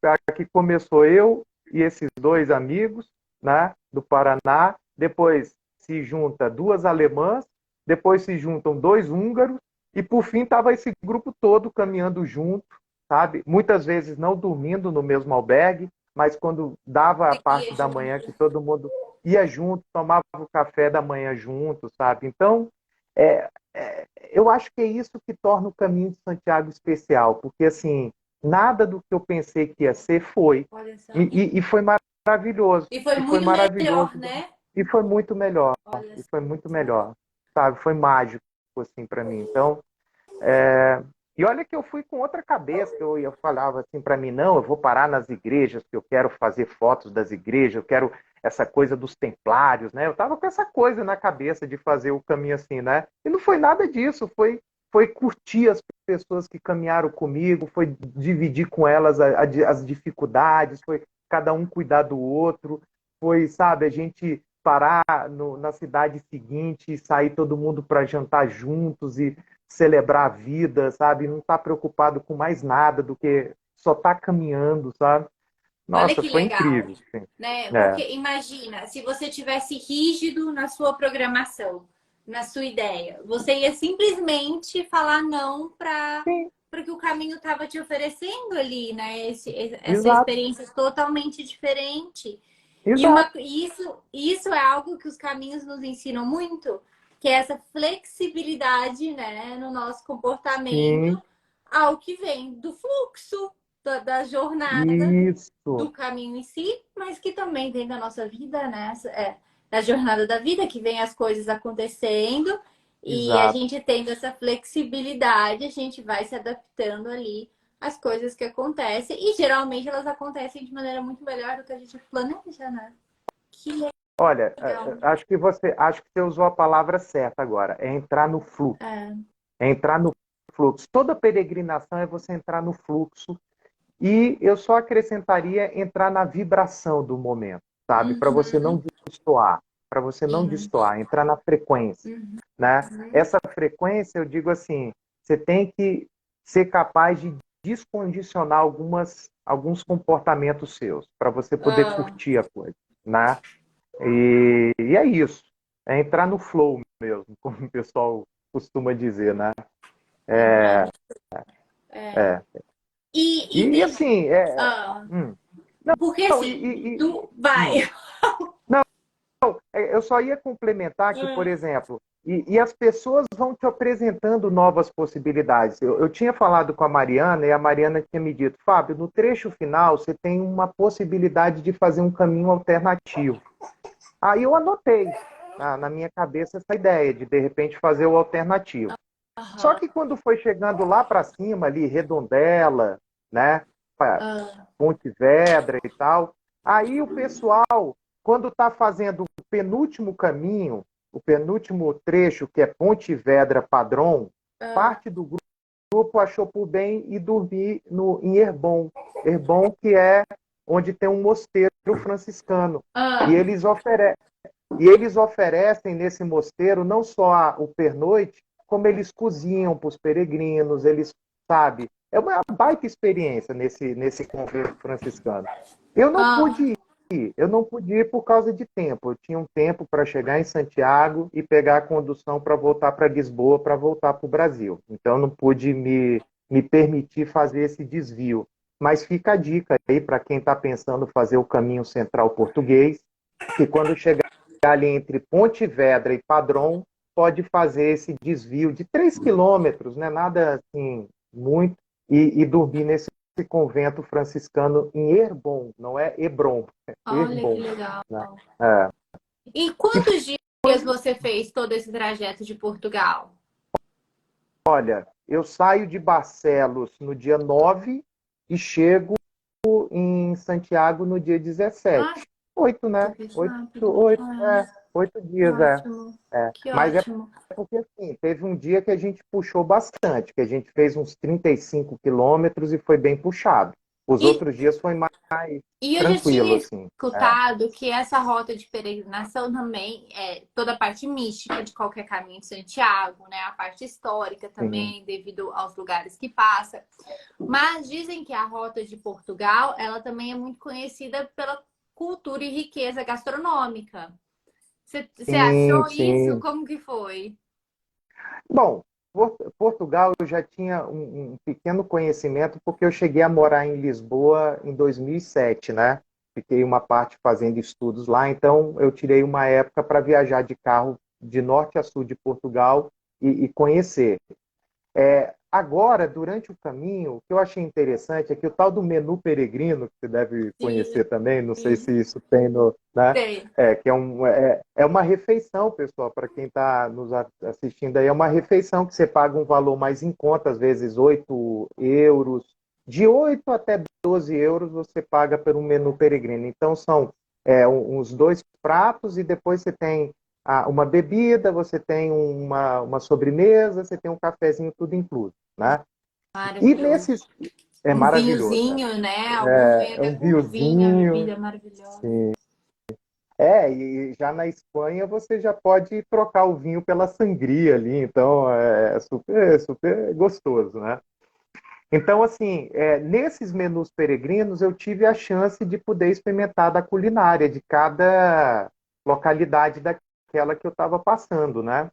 cara, que começou eu e esses dois amigos, né, do Paraná, depois se junta duas alemãs, depois se juntam dois húngaros, e por fim estava esse grupo todo caminhando junto, sabe? Muitas vezes não dormindo no mesmo albergue, mas quando dava a parte Seguia da manhã que junto. todo mundo ia junto, tomava o café da manhã junto, sabe? Então, eu acho que é isso que torna o caminho de Santiago especial, porque assim, nada do que eu pensei que ia ser foi. Olha só. E foi maravilhoso. E foi E foi muito melhor, maravilhoso. né? E foi muito melhor. Olha E foi muito só. melhor. Sabe? Foi mágico. mágico assim para mim. Então, e olha que eu fui com outra cabeça, eu falava assim para mim, não, eu vou parar nas igrejas, que eu quero fazer fotos das igrejas, eu quero essa coisa dos templários, né? Eu estava com essa coisa na cabeça de fazer o caminho assim, né? E não foi nada disso, foi curtir as pessoas que caminharam comigo, foi dividir com elas as dificuldades, foi cada um cuidar do outro, foi, sabe, a gente parar na cidade seguinte e sair todo mundo para jantar juntos e celebrar a vida, sabe? Não estar preocupado com mais nada do que só estar caminhando, sabe? Olha Nossa, que foi legal, incrível. Sim. né? É. Porque imagina, se você tivesse rígido na sua programação, na sua ideia, você ia simplesmente falar não para Sim, que o caminho estava te oferecendo ali, né? Essa exato, experiência totalmente diferente. E exato. isso é algo que os caminhos nos ensinam muito, que é essa flexibilidade, né, no nosso comportamento Sim, ao que vem do fluxo da jornada do isso, caminho em si, mas que também vem da nossa vida, né? Da jornada da vida, que vem as coisas acontecendo e a exato. gente tendo essa flexibilidade, a gente vai se adaptando ali às coisas que acontecem e geralmente elas acontecem de maneira muito melhor do que a gente planeja, né? Que Olha, legal. acho que você usou a palavra certa agora, é entrar no fluxo. É. É entrar no fluxo. Toda peregrinação é você entrar no fluxo. E eu só acrescentaria entrar na vibração do momento, sabe? Para você não Uhum. destoar, para você não Sim. destoar, entrar na frequência, Uhum. né? Essa frequência, eu digo assim, você tem que ser capaz de descondicionar alguns comportamentos seus, para você poder Ah. curtir a coisa, né? E é isso. É entrar no flow mesmo, como o pessoal costuma dizer, né? Legal. É. É. E E deixa. assim, Ah. hum. Porque Não, assim, tu vai. hum. Eu só ia complementar que, por exemplo, e as pessoas vão te apresentando novas possibilidades. Eu tinha falado com a Mariana e a Mariana tinha me dito, Fábio, no trecho final você tem uma possibilidade de fazer um caminho alternativo. Aí eu anotei na minha cabeça essa ideia de repente fazer o alternativo. Só Aham. que quando foi chegando lá para cima, ali, Redondela, né, Ah. Ponte Vedra e tal, aí o pessoal, quando está fazendo o penúltimo caminho, o penúltimo trecho, que é Ponte Vedra Padrão, Ah. parte do grupo achou por bem ir dormir em Herbon. Herbon, que é onde tem um mosteiro franciscano. E Ah. eles oferecem nesse mosteiro não só o pernoite, como eles cozinham para os peregrinos, eles, sabe, é uma baita experiência nesse convento franciscano. Eu não Ah. pude eu não pude ir por causa de tempo. Eu tinha um tempo para chegar em Santiago e pegar a condução para voltar para Lisboa, para voltar para o Brasil. Então, eu não pude me permitir fazer esse desvio. Mas fica a dica aí para quem está pensando fazer o caminho central português, que quando chegar ali entre Pontevedra e Padrão, pode fazer esse desvio de 3 quilômetros, não é nada assim muito, e dormir nesse convento franciscano em Herbon, não é Hebron, é Olha que Herbon. legal. Né? É. E E quantos dias você fez todo esse trajeto de Portugal? olha, eu saio de Barcelos no dia 9 e chego em Santiago no dia Ah, 17. 8, você né? fez Oito, rápido. oito, Ah, 8 dias, ótimo. é. Que Mas é ótimo. porque, assim, teve um dia que a gente puxou bastante, que a gente fez uns 35 quilômetros e foi bem puxado. Os E outros dias foi mais E eu já tinha tranquilo, assim. É. escutado que essa rota de peregrinação também é toda a parte mística de qualquer caminho de Santiago, né? A parte histórica Sim. também, devido aos lugares que passa. Mas dizem que a rota de Portugal, ela também é muito conhecida pela cultura e riqueza gastronômica. Você Sim, achou isso? sim. Como que foi? Bom, Portugal eu já tinha um pequeno conhecimento porque eu cheguei a morar em Lisboa em 2007, né? Fiquei uma parte fazendo estudos lá, então eu tirei uma época para viajar de carro de norte a sul de Portugal e conhecer. agora, durante o caminho, o que eu achei interessante é que o tal do menu peregrino, que você deve Sim, conhecer também, não sei sim, se isso tem no, né? sei. Que é uma refeição, pessoal, para quem está nos assistindo aí, é uma refeição que você paga um valor mais em conta, às vezes 8 euros, de 8 até 12 euros você paga por um menu peregrino. Então são uns dois pratos e depois você tem uma bebida, você tem uma sobremesa, você tem um cafezinho, tudo incluso, né? E Maravilhoso. nesses... É Um maravilhoso. vinhozinho, né? Alguns vêm É até um com vinho, a vinhozinho. bebida é maravilhosa. Sim. E já na Espanha você já pode trocar o vinho pela sangria ali, então é super, super gostoso, né? Então, assim, nesses menus peregrinos eu tive a chance de poder experimentar da culinária de cada localidade daquela que eu estava passando, né?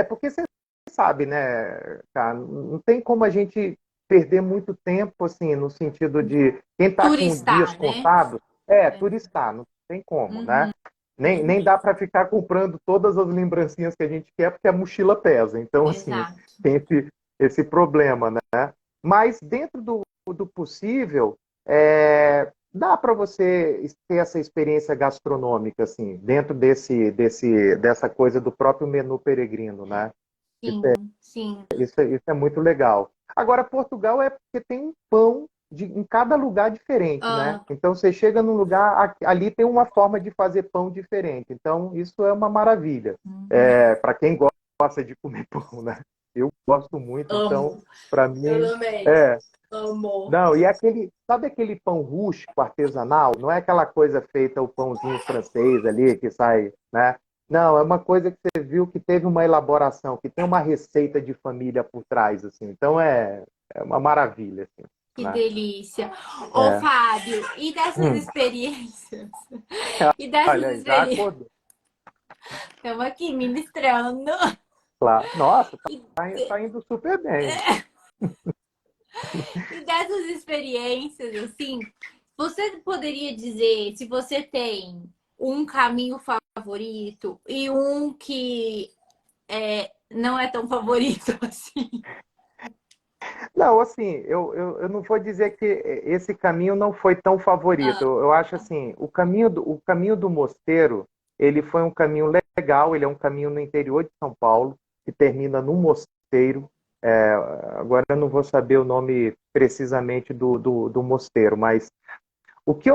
Porque você sabe, né, cara, não tem como a gente perder muito tempo, assim, no sentido de quem está com dias Turistar, né? contados, turistar, não tem como, né? Uhum, Nem dá para ficar comprando todas as lembrancinhas que a gente quer, porque a mochila pesa. Então, assim, exato. tem esse problema, né? Mas dentro do possível, dá para você ter essa experiência gastronômica, assim, dentro dessa coisa do próprio menu peregrino, né? Sim, sim. Isso é muito legal. Agora, Portugal é porque tem um pão em cada lugar diferente, né? Ah, Então, você chega num lugar, ali tem uma forma de fazer pão diferente. Então, isso é uma maravilha. uhum. Para quem gosta de comer pão, né? Eu gosto muito, então, Amo. para Eu mim, também. é. Amo. Não, e sabe aquele pão rústico artesanal? Não é aquela coisa feita, o pãozinho francês ali que sai, né? Não, é uma coisa que você viu que teve uma elaboração, que tem uma receita de família por trás, assim. Então é uma maravilha, assim, Que né? delícia. Ô, É. Fábio, e dessas Hum, experiências? E dessas olha aí, já experiências? acordou. Estamos aqui ministrando. Claro. Nossa, E, tá indo super bem. e dessas experiências, assim, você poderia dizer se você tem um caminho favorito e um que não é tão favorito assim? Não, assim, eu não vou dizer que esse caminho não foi tão favorito. Ah, Eu acho assim, o caminho do Mosteiro, ele foi um caminho legal, ele é um caminho no interior de São Paulo, que termina no Mosteiro. É, agora eu não vou saber o nome precisamente do mosteiro, mas o que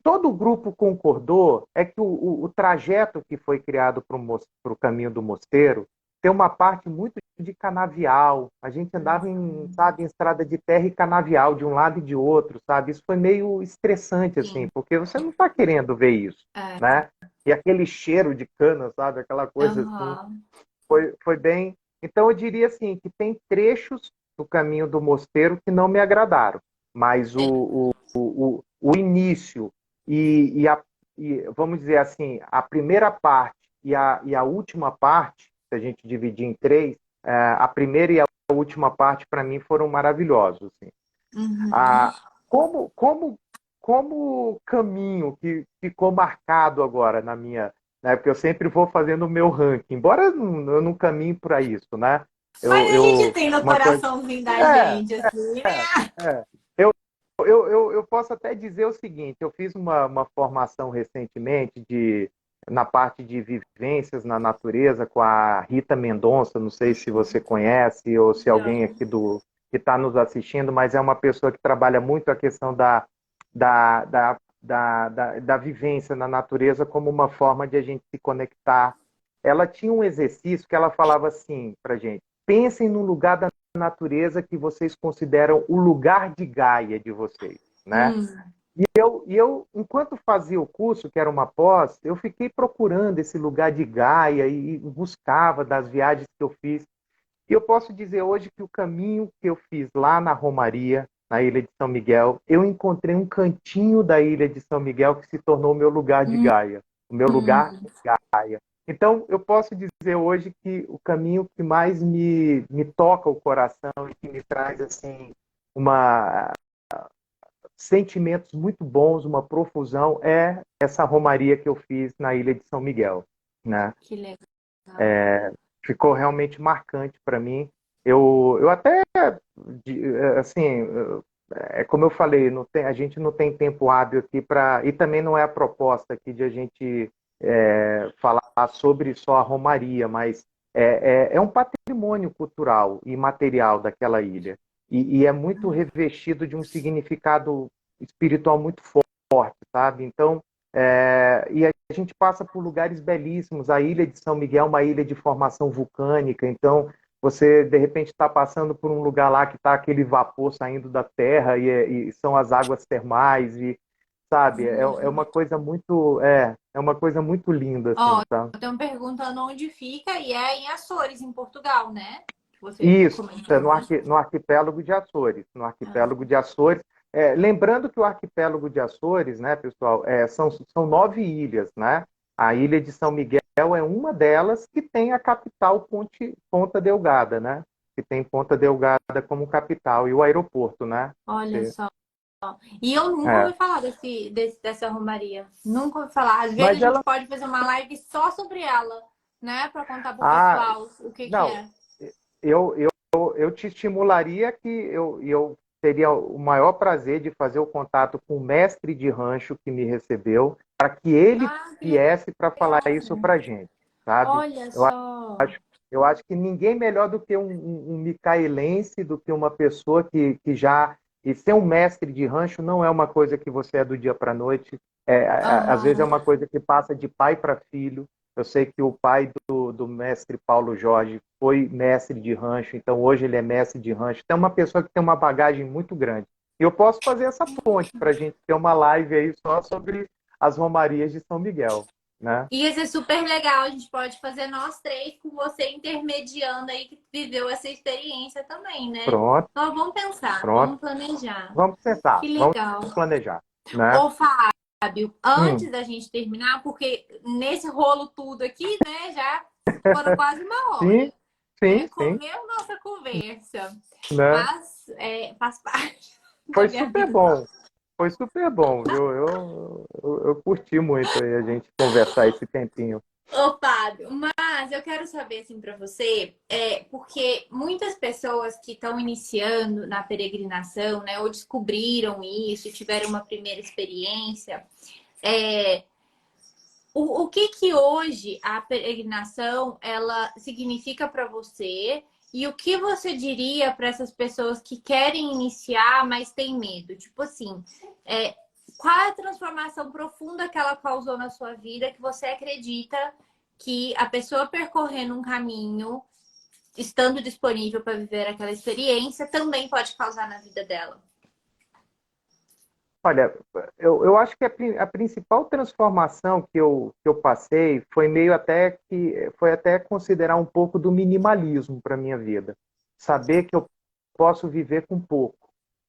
todo o grupo concordou é que o trajeto que foi criado para o caminho do mosteiro tem uma parte muito de canavial. A gente andava sabe, em estrada de terra e canavial, de um lado e de outro, sabe? Isso foi meio estressante, assim, sim. porque você não está querendo ver isso, É. né? E aquele cheiro de cana, sabe? Aquela coisa assim, Aham. foi bem. Então, eu diria assim, que tem trechos do caminho do mosteiro que não me agradaram, mas o início e vamos dizer assim, a primeira parte e a última parte, se a gente dividir em três, a primeira e a última parte, para mim, foram maravilhosos. Assim. Uhum. Ah, como caminho que ficou marcado agora na minha, né, porque eu sempre vou fazendo o meu ranking, embora eu não caminhe para isso, né? Mas a gente tem no Uma coisa. coraçãozinho da É, gente, assim, né? é. Eu posso até dizer o seguinte: eu fiz uma formação recentemente na parte de vivências na natureza com a Rita Mendonça. Não sei se você conhece ou se alguém Não. aqui que está nos assistindo, mas é uma pessoa que trabalha muito a questão da vivência na natureza como uma forma de a gente se conectar. Ela tinha um exercício que ela falava assim para gente: pensem no lugar da natureza que vocês consideram o lugar de Gaia de vocês, né? Hum, E eu, enquanto fazia o curso, que era uma pós, eu fiquei procurando esse lugar de Gaia e buscava das viagens que eu fiz. E eu posso dizer hoje que o caminho que eu fiz lá na Romaria, na Ilha de São Miguel, eu encontrei um cantinho da Ilha de São Miguel que se tornou o meu lugar de hum, Gaia, o meu lugar hum. em Gaia. Então, eu posso dizer hoje que o caminho que mais me toca o coração e que me traz assim uma sentimentos muito bons, uma profusão, é essa romaria que eu fiz na Ilha de São Miguel, né? Que legal. Ficou realmente marcante para mim. Eu até, assim, é como eu falei, a gente não tem tempo hábil aqui para. E também não é a proposta aqui de a gente falar sobre só a Romaria, mas é um patrimônio cultural e material daquela ilha. E é muito revestido de um significado espiritual muito forte, sabe? Então, e a gente passa por lugares belíssimos. A ilha de São Miguel é uma ilha de formação vulcânica, então você de repente está passando por um lugar lá que está aquele vapor saindo da terra e são as águas termais e sabe é uma coisa muito é uma coisa muito linda assim, Ó, tá? estão perguntando onde fica e é em Açores, em Portugal, né? Que você Isso, comentou. no arquipélago de Açores. No Ah, arquipélago de Açores. Lembrando que o arquipélago de Açores, né, pessoal, são 9 ilhas, né? A ilha de São Miguel é uma delas que tem a capital Ponta Delgada, né? Que tem Ponta Delgada como capital e o aeroporto, né? olha Você- só. E eu nunca É. ouvi falar dessa romaria. Nunca ouvi falar. Às vezes a Mas gente ela. pode fazer uma live só sobre ela, né? Para contar pro Ah, pessoal o que que não. é. Eu te estimularia que eu teria o maior prazer de fazer o contato com o mestre de rancho que me recebeu, para que ele Ah, que viesse para falar legal. isso para a gente, sabe? Olha Eu só. eu acho que ninguém melhor do que um micaelense, do que uma pessoa que já. E ser um mestre de rancho não é uma coisa que você é do dia para a noite. Às vezes é Aham. uma coisa que passa de pai para filho. Eu sei que o pai do mestre Paulo Jorge foi mestre de rancho, então hoje ele é mestre de rancho. Então é uma pessoa que tem uma bagagem muito grande. E eu posso fazer essa ponte para a gente ter uma live aí só sobre as romarias de São Miguel, né? Ia ser super legal. A gente pode fazer nós três com você intermediando aí que viveu essa experiência também, né? Pronto, Então vamos pensar, pronto. vamos planejar. Vamos pensar, Que vamos legal. planejar, né? Ô, Fábio, antes Hum, da gente terminar, porque nesse rolo tudo aqui, né, já foram quase uma sim, hora, sim, né? sim, Comeu nossa conversa, né? mas faz parte da Foi minha super vida. bom, foi super bom, viu? Eu curti muito aí a gente conversar esse tempinho. Ô, Fábio, mas eu quero saber assim para você, porque muitas pessoas que estão iniciando na peregrinação, né, ou descobriram isso, tiveram uma primeira experiência, é, o que que hoje a peregrinação ela significa para você e o que você diria para essas pessoas que querem iniciar, mas têm medo? Tipo assim, é, qual é a transformação profunda que ela causou na sua vida que você acredita que a pessoa percorrendo um caminho, estando disponível para viver aquela experiência, também pode causar na vida dela? Olha, eu acho que a principal transformação que eu passei foi até considerar um pouco do minimalismo para minha vida. Saber que eu posso viver com pouco.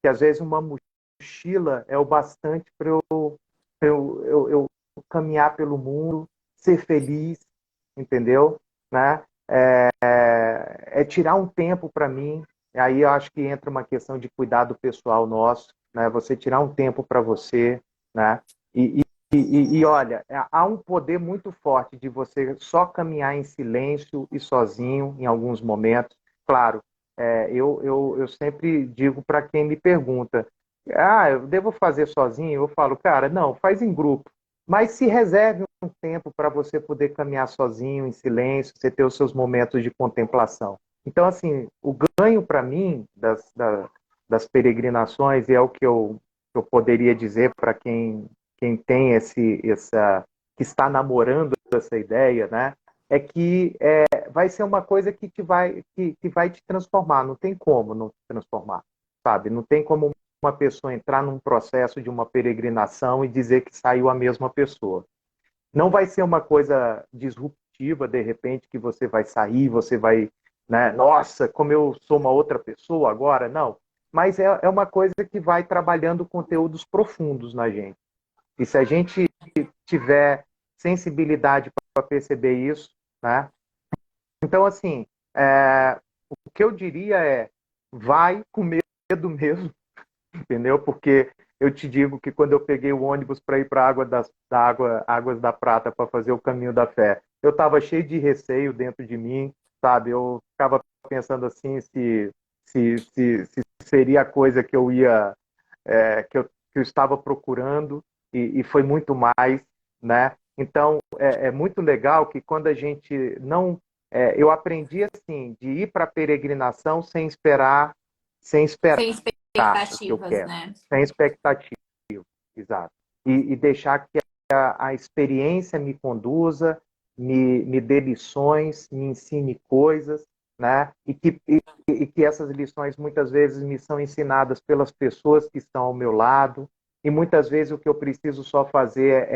Que às vezes uma mochila é o bastante para eu caminhar pelo mundo, ser feliz, entendeu? Né? É tirar um tempo para mim. E aí eu acho que entra uma questão de cuidado pessoal nosso, né? Você tirar um tempo para você, né? E olha, há um poder muito forte de você só caminhar em silêncio e sozinho em alguns momentos. Claro, eu sempre digo para quem me pergunta, eu devo fazer sozinho? Eu falo, cara, não, faz em grupo. Mas se reserve um tempo para você poder caminhar sozinho, em silêncio, você ter os seus momentos de contemplação. Então, assim, o ganho para mim das peregrinações, e é o que eu poderia dizer para quem tem que está namorando essa ideia, né? É que vai ser uma coisa que vai te transformar. Não tem como não te transformar, sabe? Não tem como uma pessoa entrar num processo de uma peregrinação e dizer que saiu a mesma pessoa. Não vai ser uma coisa disruptiva, de repente, que você vai sair, você vai, né? Nossa, como eu sou uma outra pessoa agora, não. Mas é uma coisa que vai trabalhando conteúdos profundos na gente. E se a gente tiver sensibilidade para perceber isso, né? Então, assim, o que eu diria vai com medo mesmo, entendeu? Porque eu te digo que quando eu peguei o ônibus para ir para a Águas da Prata para fazer o caminho da fé, eu estava cheio de receio dentro de mim, sabe? Eu ficava pensando assim se seria a coisa que eu ia que eu estava procurando e foi muito mais, né? Então é muito legal que quando a gente não eu aprendi assim de ir para a peregrinação sem esperar Sem o que eu expectativas, quero, né? sem expectativa, exato, e deixar que a experiência me conduza, me dê lições, me ensine coisas, né? E que essas lições muitas vezes me são ensinadas pelas pessoas que estão ao meu lado, e muitas vezes o que eu preciso só fazer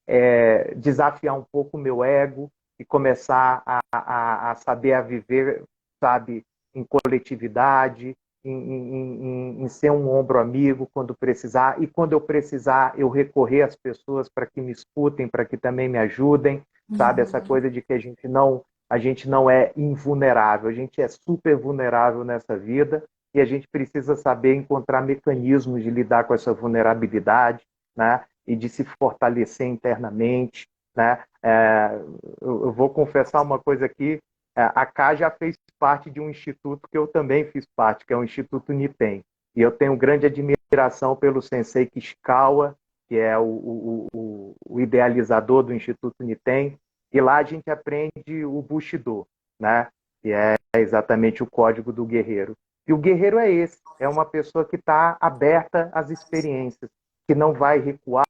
é desafiar um pouco o meu ego e começar a saber a viver, sabe, em coletividade, em ser um ombro amigo quando precisar, e quando eu precisar, eu recorrer às pessoas para que me escutem, para que também me ajudem, sabe? Essa coisa de que a gente não é invulnerável, a gente é super vulnerável nessa vida e a gente precisa saber encontrar mecanismos de lidar com essa vulnerabilidade, né? E de se fortalecer internamente, né? Eu vou confessar uma coisa aqui, a Cá já fez parte de um instituto que eu também fiz parte, que é o Instituto Nipen. E eu tenho grande admiração pelo Sensei Kishikawa, que é o idealizador do Instituto Nipen. E lá a gente aprende o Bushido, né? Que é exatamente o código do guerreiro. E o guerreiro é esse, é uma pessoa que está aberta às experiências, que não vai recuar,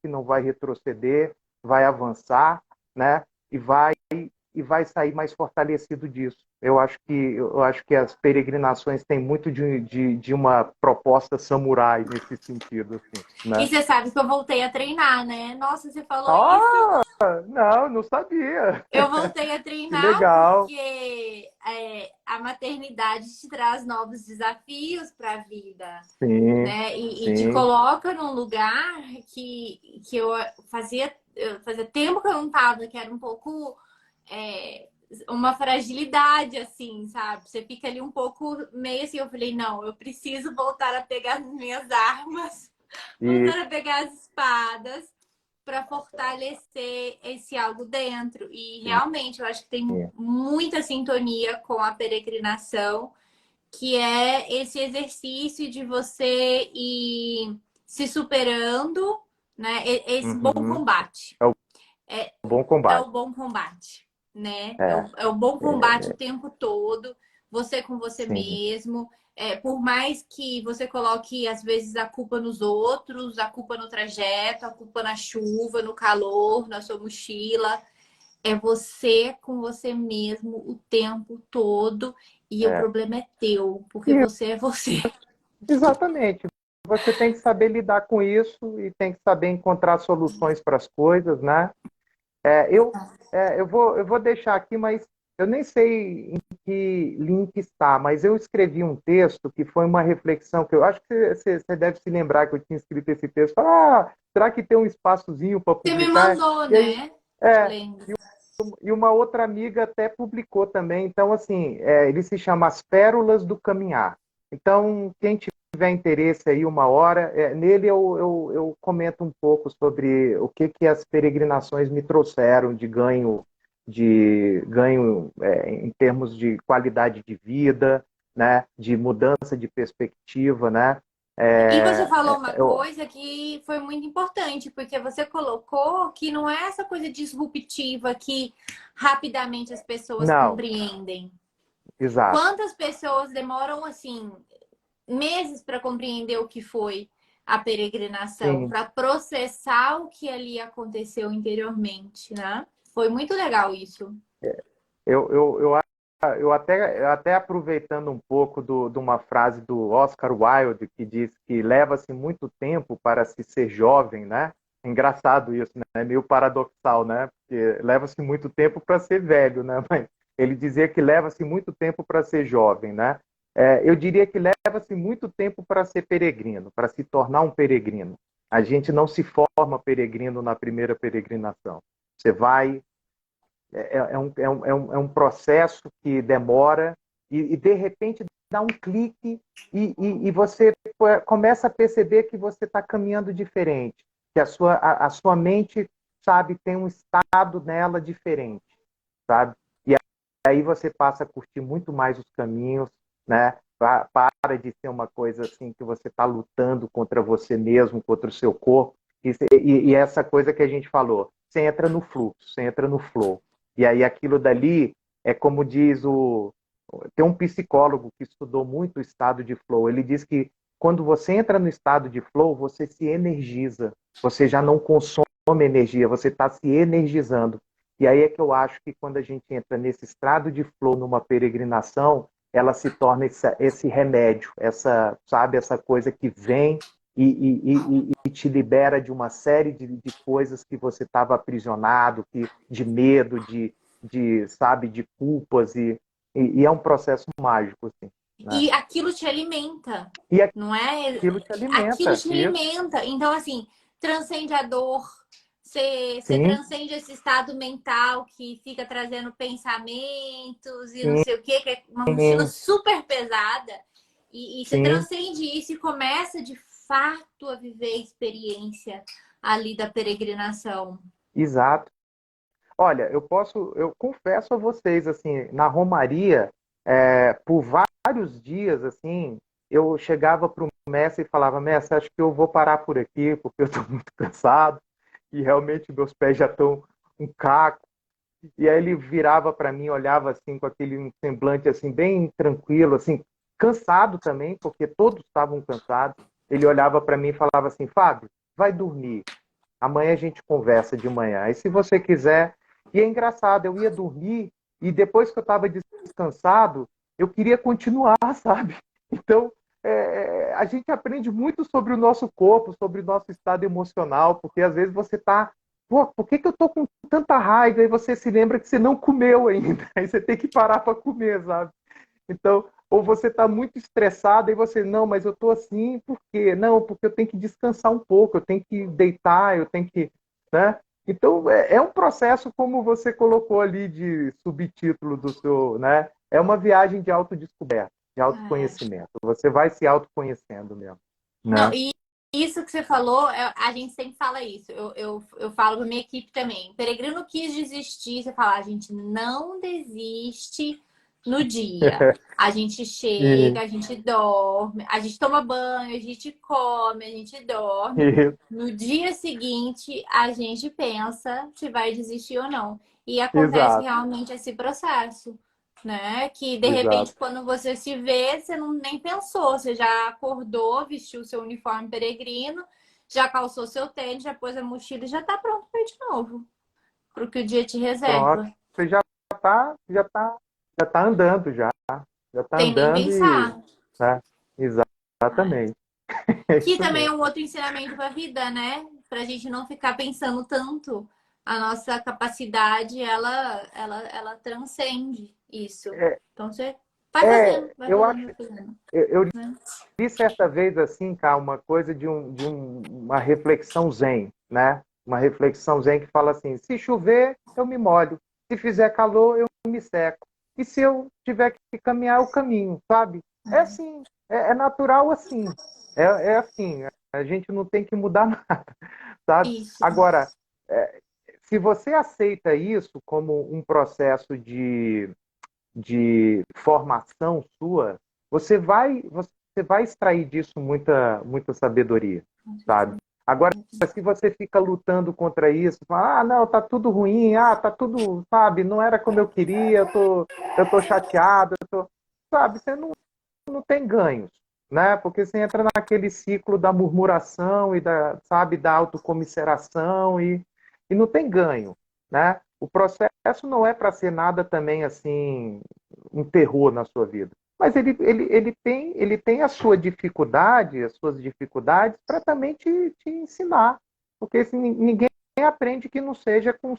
que não vai retroceder, vai avançar, né? E vai sair mais fortalecido disso. Eu acho que as peregrinações têm muito de uma proposta samurai nesse sentido, assim, E né? você sabe que eu voltei a treinar, né? Nossa, você falou isso. Ah, não, não sabia. Eu voltei a Que treinar legal. porque a maternidade te traz novos desafios para a vida, Sim, né? E te sim, coloca num lugar que eu fazia tempo que eu não tava, que era um pouco é, uma fragilidade, assim, sabe? Você fica ali um pouco meio assim, eu falei, não, eu preciso voltar a pegar as minhas armas, e voltar a pegar as espadas para fortalecer esse algo dentro. E sim, realmente eu acho que tem sim. muita sintonia com a peregrinação, que é esse exercício de você ir se superando, né? Esse bom Uhum. combate. É o É, bom é combate. o bom combate, né? É, É o bom combate o é, tempo todo, você com você sim, mesmo. Por mais que você coloque, às vezes, a culpa nos outros, a culpa no trajeto, a culpa na chuva, no calor, na sua mochila, é você com você mesmo o tempo todo e o é. problema é teu, porque E, você é você. exatamente. Você tem que saber lidar com isso e tem que saber encontrar soluções para as coisas, né? É, eu, eu vou deixar aqui, mas eu nem sei em que link está, mas eu escrevi um texto que foi uma reflexão que eu acho que você deve se lembrar que eu tinha escrito esse texto. Será que tem um espaçozinho para Você me publicar? mandou, E aí, né? é, Lembro. e uma outra amiga até publicou também. Então, assim, ele se chama As Pérolas do Caminhar. Então, quem tiver interesse aí uma hora, nele eu comento um pouco sobre o que as peregrinações me trouxeram de ganho em termos de qualidade de vida, né, de mudança de perspectiva, né? E você É, falou uma eu, coisa que foi muito importante, porque você colocou que não é essa coisa disruptiva que rapidamente as pessoas não, compreendem. exato. Quantas pessoas demoram assim meses para compreender o que foi a peregrinação, Sim. para processar o que ali aconteceu interiormente, né? Foi muito legal isso. Eu, eu, eu, eu até aproveitando um pouco de uma frase do Oscar Wilde, que diz que leva-se muito tempo para se ser jovem, né? Engraçado isso, né? É meio paradoxal, né? Porque leva-se muito tempo para ser velho, né? Mas ele dizia que leva-se muito tempo para ser jovem, né? Eu diria que leva-se muito tempo para ser peregrino, para se tornar um peregrino. A gente não se forma peregrino na primeira peregrinação. Você vai, é um processo que demora e de repente dá um clique e você começa a perceber que você está caminhando diferente, que a sua mente, sabe, tem um estado nela diferente, sabe? aí você passa a curtir muito mais os caminhos, né? Para de ser uma coisa assim que você está lutando contra você mesmo, contra o seu corpo. E essa coisa que a gente falou, você entra no fluxo, você entra no flow. E aí aquilo dali é como diz o. Tem um psicólogo que estudou muito o estado de flow. Ele diz que quando você entra no estado de flow, você se energiza. Você já não consome energia, você está se energizando. E aí é que eu acho que quando a gente entra nesse estado de flow numa peregrinação, ela se torna esse remédio, sabe, essa coisa que vem e te libera de uma série de coisas que você estava aprisionado, de medo, sabe, de culpas, e é um processo mágico, assim, né? E aquilo te alimenta, E não é? aquilo te Aquilo alimenta, te isso, alimenta. Então, assim, transcende a dor, você sim, transcende esse estado mental que fica trazendo pensamentos e não sim, sei o quê, que é uma mochila super pesada. E você sim, transcende isso e começa de fato a viver a experiência ali da peregrinação. exato. Olha, eu confesso a vocês, assim, na Romaria, por vários dias, assim, eu chegava para o mestre e falava, mestre, acho que eu vou parar por aqui, porque eu estou muito cansado e realmente meus pés já estão um caco. E aí ele virava para mim, olhava assim com aquele um semblante assim bem tranquilo, assim, cansado também, porque todos estavam cansados. Ele olhava para mim e falava assim, Fábio, vai dormir. Amanhã a gente conversa de manhã. E se você quiser. E é engraçado, eu ia dormir e depois que eu estava descansado, eu queria continuar, sabe? Então, a gente aprende muito sobre o nosso corpo, sobre o nosso estado emocional, porque às vezes você está. Pô, por que eu estou com tanta raiva? E você se lembra que você não comeu ainda. Aí você tem que parar para comer, sabe? Então, ou você está muito estressado e você, não, mas eu estou assim, por quê? Não, porque eu tenho que descansar um pouco, eu tenho que deitar, eu tenho que. Né? Então, é um processo, como você colocou ali de subtítulo do seu. Né? É uma viagem de autodescoberta, de É. autoconhecimento. Você vai se autoconhecendo mesmo. Não, Né? e isso que você falou, a gente sempre fala isso. Eu falo pra minha equipe também. O peregrino quis desistir, você fala, a gente não desiste no dia. A gente E, chega, a gente dorme, a gente toma banho, a gente come, a gente dorme. e, No dia seguinte, a gente pensa se vai desistir ou não. E acontece exato, realmente esse processo, né? Que de repente, exato. quando você se vê, você não nem pensou, você já acordou, vestiu seu uniforme peregrino, já calçou seu tênis, já pôs a mochila e já tá pronto para ir de novo, pro que o dia te Pronto. reserva. Você já tá andando já está Sem nem andando e. pensar. Né? Exatamente. É Que isso também é mesmo. um outro ensinamento para a vida, né? Pra gente não ficar pensando tanto. A nossa capacidade, ela transcende isso. Então você vai Eu fazendo, acho, vai fazendo, eu né? li certa vez assim, cara, uma coisa uma reflexão zen, né? Uma reflexão zen que fala assim: se chover, eu me molho. Se fizer calor, eu me seco. E se eu tiver que caminhar, eu caminho, sabe? É assim, é natural assim. É assim, a gente não tem que mudar nada, sabe? Isso. Agora, se você aceita isso como um processo de formação sua, você vai extrair disso muita sabedoria, sabe? Agora, se você fica lutando contra isso, fala, não, tá tudo ruim, tá tudo, sabe, não era como eu queria, eu tô chateado, sabe, você não tem ganhos, né? Porque você entra naquele ciclo da murmuração sabe, da autocomiseração e não tem ganho, né? O processo não é para ser nada também assim, um terror na sua vida. Mas ele tem a sua dificuldade, as suas dificuldades, para também te ensinar. Porque assim, ninguém aprende que não seja com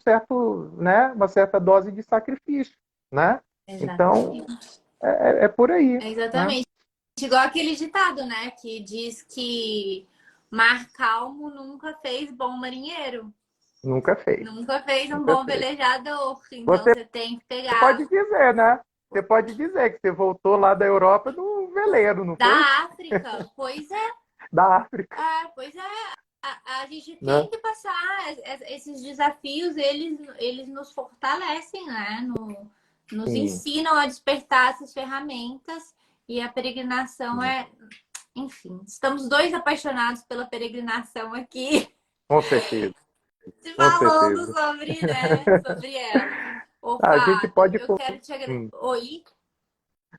né, uma certa dose de sacrifício. Né? Então, Exatamente. é por aí. É Né? exatamente. Igual aquele ditado, né? Que diz que mar calmo nunca fez bom marinheiro. Nunca fez. Nunca fez um Nunca bom fez. velejador. Então Você você tem que pegar pode dizer, né? Você pode dizer que você voltou lá da Europa num veleiro, não foi? da África. Pois é, Da África. pois é. A gente Né? tem que passar esses desafios, eles nos fortalecem, né? nos sim, ensinam a despertar essas ferramentas e a peregrinação sim. é, enfim, estamos dois apaixonados pela peregrinação aqui, Com certeza, se com falando certeza. sobre, né, sobre ela. Ô, A gente Fábio, pode. eu quero te agradecer. Hum. Oi?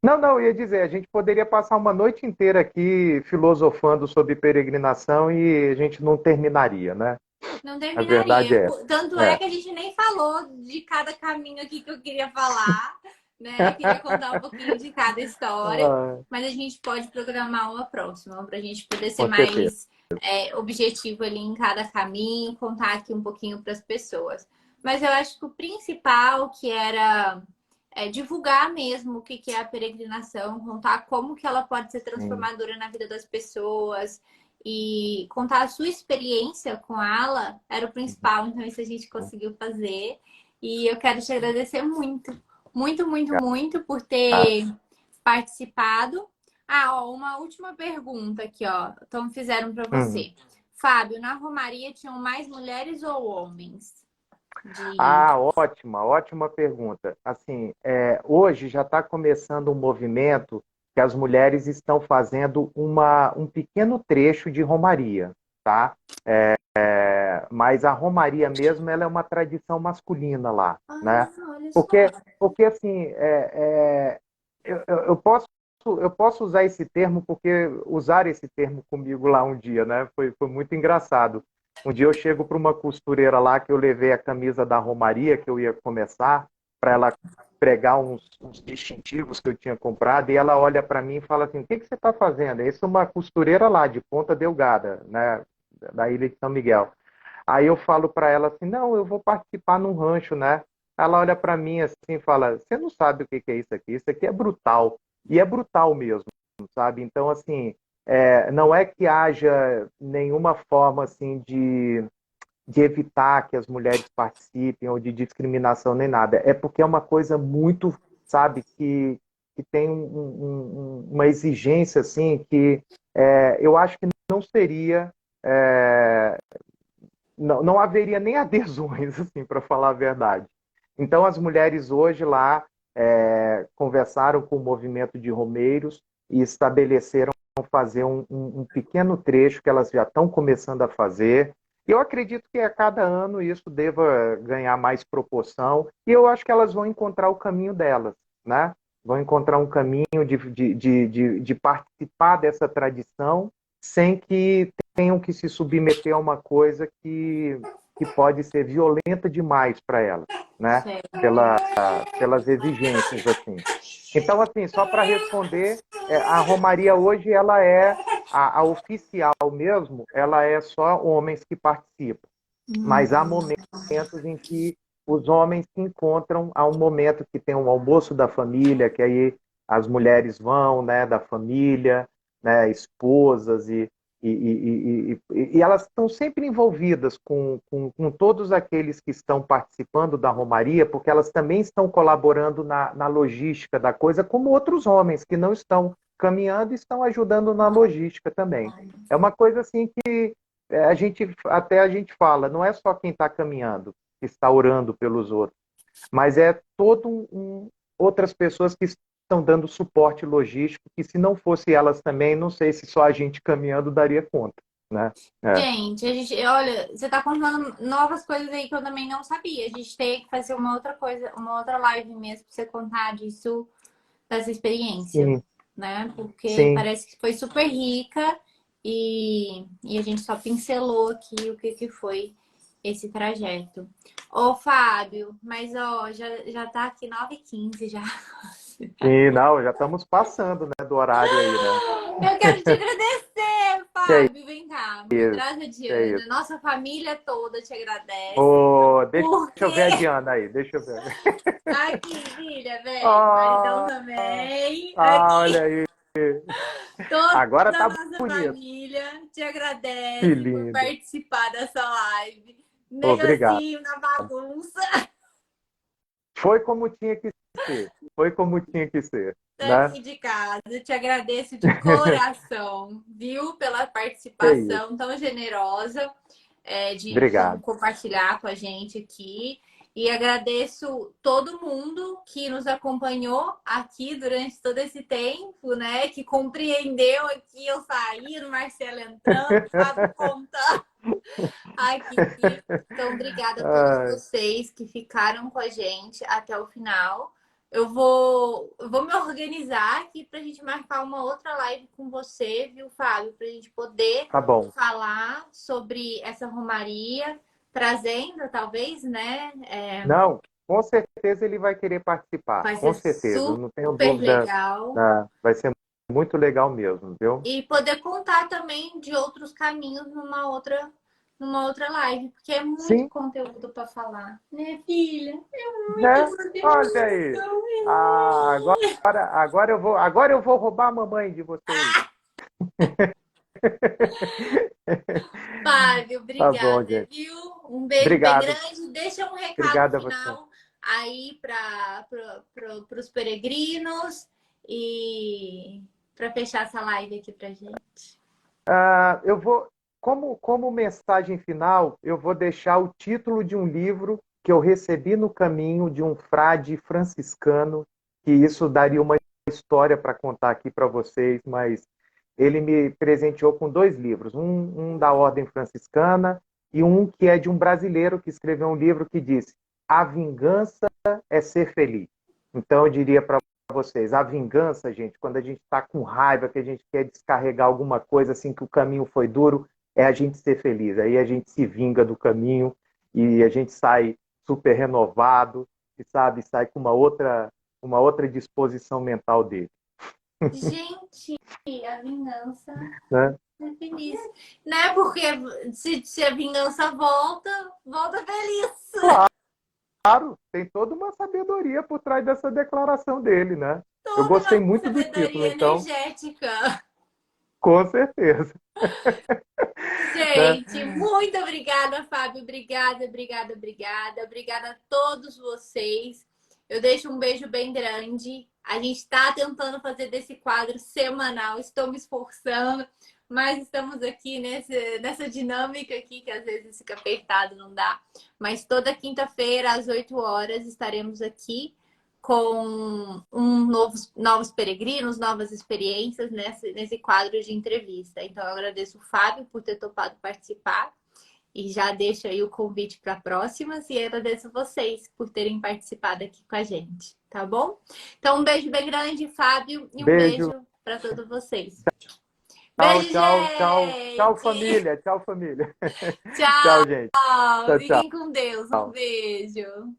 Não, não, eu ia dizer, a gente poderia passar uma noite inteira aqui filosofando sobre peregrinação e a gente não terminaria, né? Não A verdade terminaria. é Tanto essa. é É. que a gente nem falou de cada caminho aqui que eu queria falar, né? Queria contar um pouquinho de cada história, Ah, mas a gente pode programar uma próxima para a gente poder ser com certeza. mais objetivo ali em cada caminho, contar aqui um pouquinho para as pessoas. Mas eu acho que o principal que era divulgar mesmo o que que é a peregrinação, contar como que ela pode ser Sim, transformadora na vida das pessoas e contar a sua experiência com ela era o principal. Então, isso a gente conseguiu fazer. E eu quero te agradecer muito, muito, muito, muito por ter participado. Ah, ó, uma última pergunta aqui, ó. Então, fizeram para hum. você. Fábio, na Romaria tinham mais mulheres ou homens? De... Ah, ótima, ótima pergunta. Assim, hoje já está começando um movimento que as mulheres estão fazendo um pequeno trecho de romaria, tá? Mas a romaria mesmo, ela é uma tradição masculina lá, Ah, né? olha só. Porque assim, eu posso usar esse termo porque usar esse termo comigo lá um dia, né? Foi muito engraçado. Um dia eu chego para uma costureira lá que eu levei a camisa da Romaria que eu ia começar para ela pregar uns distintivos que eu tinha comprado e ela olha para mim e fala assim: "O que que você está fazendo?" Isso é uma costureira lá de Ponta Delgada, né? Da Ilha de São Miguel. Aí eu falo para ela assim: "Não, eu vou participar num rancho, né?" Ela olha para mim assim e fala: "Você não sabe o que que é isso aqui? Isso aqui é brutal." E é brutal mesmo, sabe? Então, assim, não é que haja nenhuma forma assim de evitar que as mulheres participem ou de discriminação nem nada. É porque é uma coisa muito, sabe, que tem uma exigência assim que eu acho que não seria não haveria nem adesões, assim, para falar a verdade. Então, as mulheres hoje lá conversaram com o movimento de romeiros e estabeleceram fazer um pequeno trecho que elas já estão começando a fazer. E eu acredito que a cada ano isso deva ganhar mais proporção e eu acho que elas vão encontrar o caminho delas, né? Vão encontrar um caminho de participar dessa tradição sem que tenham que se submeter a uma coisa que pode ser violenta demais para elas, né? Certo. Pela, pelas exigências, assim. Então, assim, só para responder, a Romaria hoje, ela é a oficial mesmo, ela é só homens que participam. Mas há momentos em que os homens se encontram, há um momento que tem um almoço da família, que aí as mulheres vão, né, da família, né, esposas, e elas estão sempre envolvidas com todos aqueles que estão participando da Romaria, porque elas também estão colaborando na logística da coisa, como outros homens que não estão caminhando e estão ajudando na logística também. É uma coisa assim que a gente fala, não é só quem está caminhando, que está orando pelos outros, mas é outras pessoas que estão dando suporte logístico, que se não fosse elas também, não sei se só a gente caminhando daria conta, né? É. Gente, olha, você tá contando novas coisas aí que eu também não sabia. A gente tem que fazer uma outra coisa, uma outra live mesmo pra você contar disso, dessa experiência, Sim, né? Porque sim. parece que foi super rica e a gente só pincelou aqui o que que foi esse trajeto. Ô, Fábio, mas ó, já tá aqui 9h15 já. Sim, não, já estamos passando, né, do horário aí, né? Eu quero te agradecer, Que é Fábio. Vem cá, me isso, traz a que é Diana. isso. Nossa família toda te agradece. Ô, deixa eu ver a Porque Diana aí, deixa eu ver. aqui, filha, vem. Maridão Ah, também. olha Aqui, aí. toda Agora a tá nossa bonito. família te Que agradece por lindo. participar dessa live. Obrigado. Negocinho na bagunça. Foi como tinha que ser. Foi como tinha que ser, né? Daqui de casa. Eu te agradeço de coração, viu, pela Que é isso. participação tão generosa de Obrigado. compartilhar com a gente aqui. E agradeço todo mundo que nos acompanhou aqui durante todo esse tempo, né? Que compreendeu aqui eu saindo, Marcelo entrando, Fábio contando aqui. Então, obrigada a todos Ai, vocês que ficaram com a gente até o final. Eu vou me organizar aqui para a gente marcar uma outra live com você, viu, Fábio? Para a gente poder tá bom. falar sobre essa romaria, trazendo, talvez, né? Não, com certeza ele vai querer participar, Vai com ser certeza. Eu não tenho super dúvida. legal. Vai ser muito legal mesmo, viu? E poder contar também de outros caminhos numa outra live, porque é muito Sim, conteúdo para falar, né, filha? É muito né? conteúdo. Olha aí. Agora eu vou roubar a mamãe de vocês. Fábio, Tá bom, obrigada, gente. viu? Um beijo bem Obrigado. grande. Deixa um recado Obrigado a você. final aí para os peregrinos e para fechar essa live aqui pra gente. Eu vou, como mensagem final, eu vou deixar o título de um livro que eu recebi no caminho de um frade franciscano, que isso daria uma história para contar aqui para vocês, mas ele me presenteou com dois livros, um da Ordem Franciscana e um que é de um brasileiro que escreveu um livro que disse: A vingança é ser feliz. Então eu diria para vocês, a vingança, gente, quando a gente está com raiva, que a gente quer descarregar alguma coisa assim, que o caminho foi duro, é a gente ser feliz. Aí a gente se vinga do caminho e a gente sai super renovado, e sabe, sai com uma outra disposição mental dele. Gente, a vingança Né? é feliz. Né? Porque se a vingança volta, volta feliz. Claro, tem toda uma sabedoria por trás dessa declaração dele, né? Eu Toda gostei uma muito do título, sabedoria então, energética. com certeza. Né? Gente, muito obrigada, Fábio. Obrigada, obrigada, obrigada. Obrigada a todos vocês. Eu deixo um beijo bem grande. A gente está tentando fazer desse quadro semanal. Estou me esforçando, mas estamos aqui nessa dinâmica aqui que às vezes fica apertado, não dá. Mas toda quinta-feira, às 8 horas, estaremos aqui com novos peregrinos, novas experiências nesse quadro de entrevista. Então, eu agradeço o Fábio por ter topado participar e já deixo aí o convite para próximas e agradeço vocês por terem participado aqui com a gente, tá bom? Então, um beijo bem grande, Fábio, e um Beijo. beijo para todos vocês. Tchau, Beijo, tchau, tchau. Tchau, gente! família. Tchau, família. Tchau! Tchau, gente. Tchau, Fiquem tchau. com Deus. Um beijo.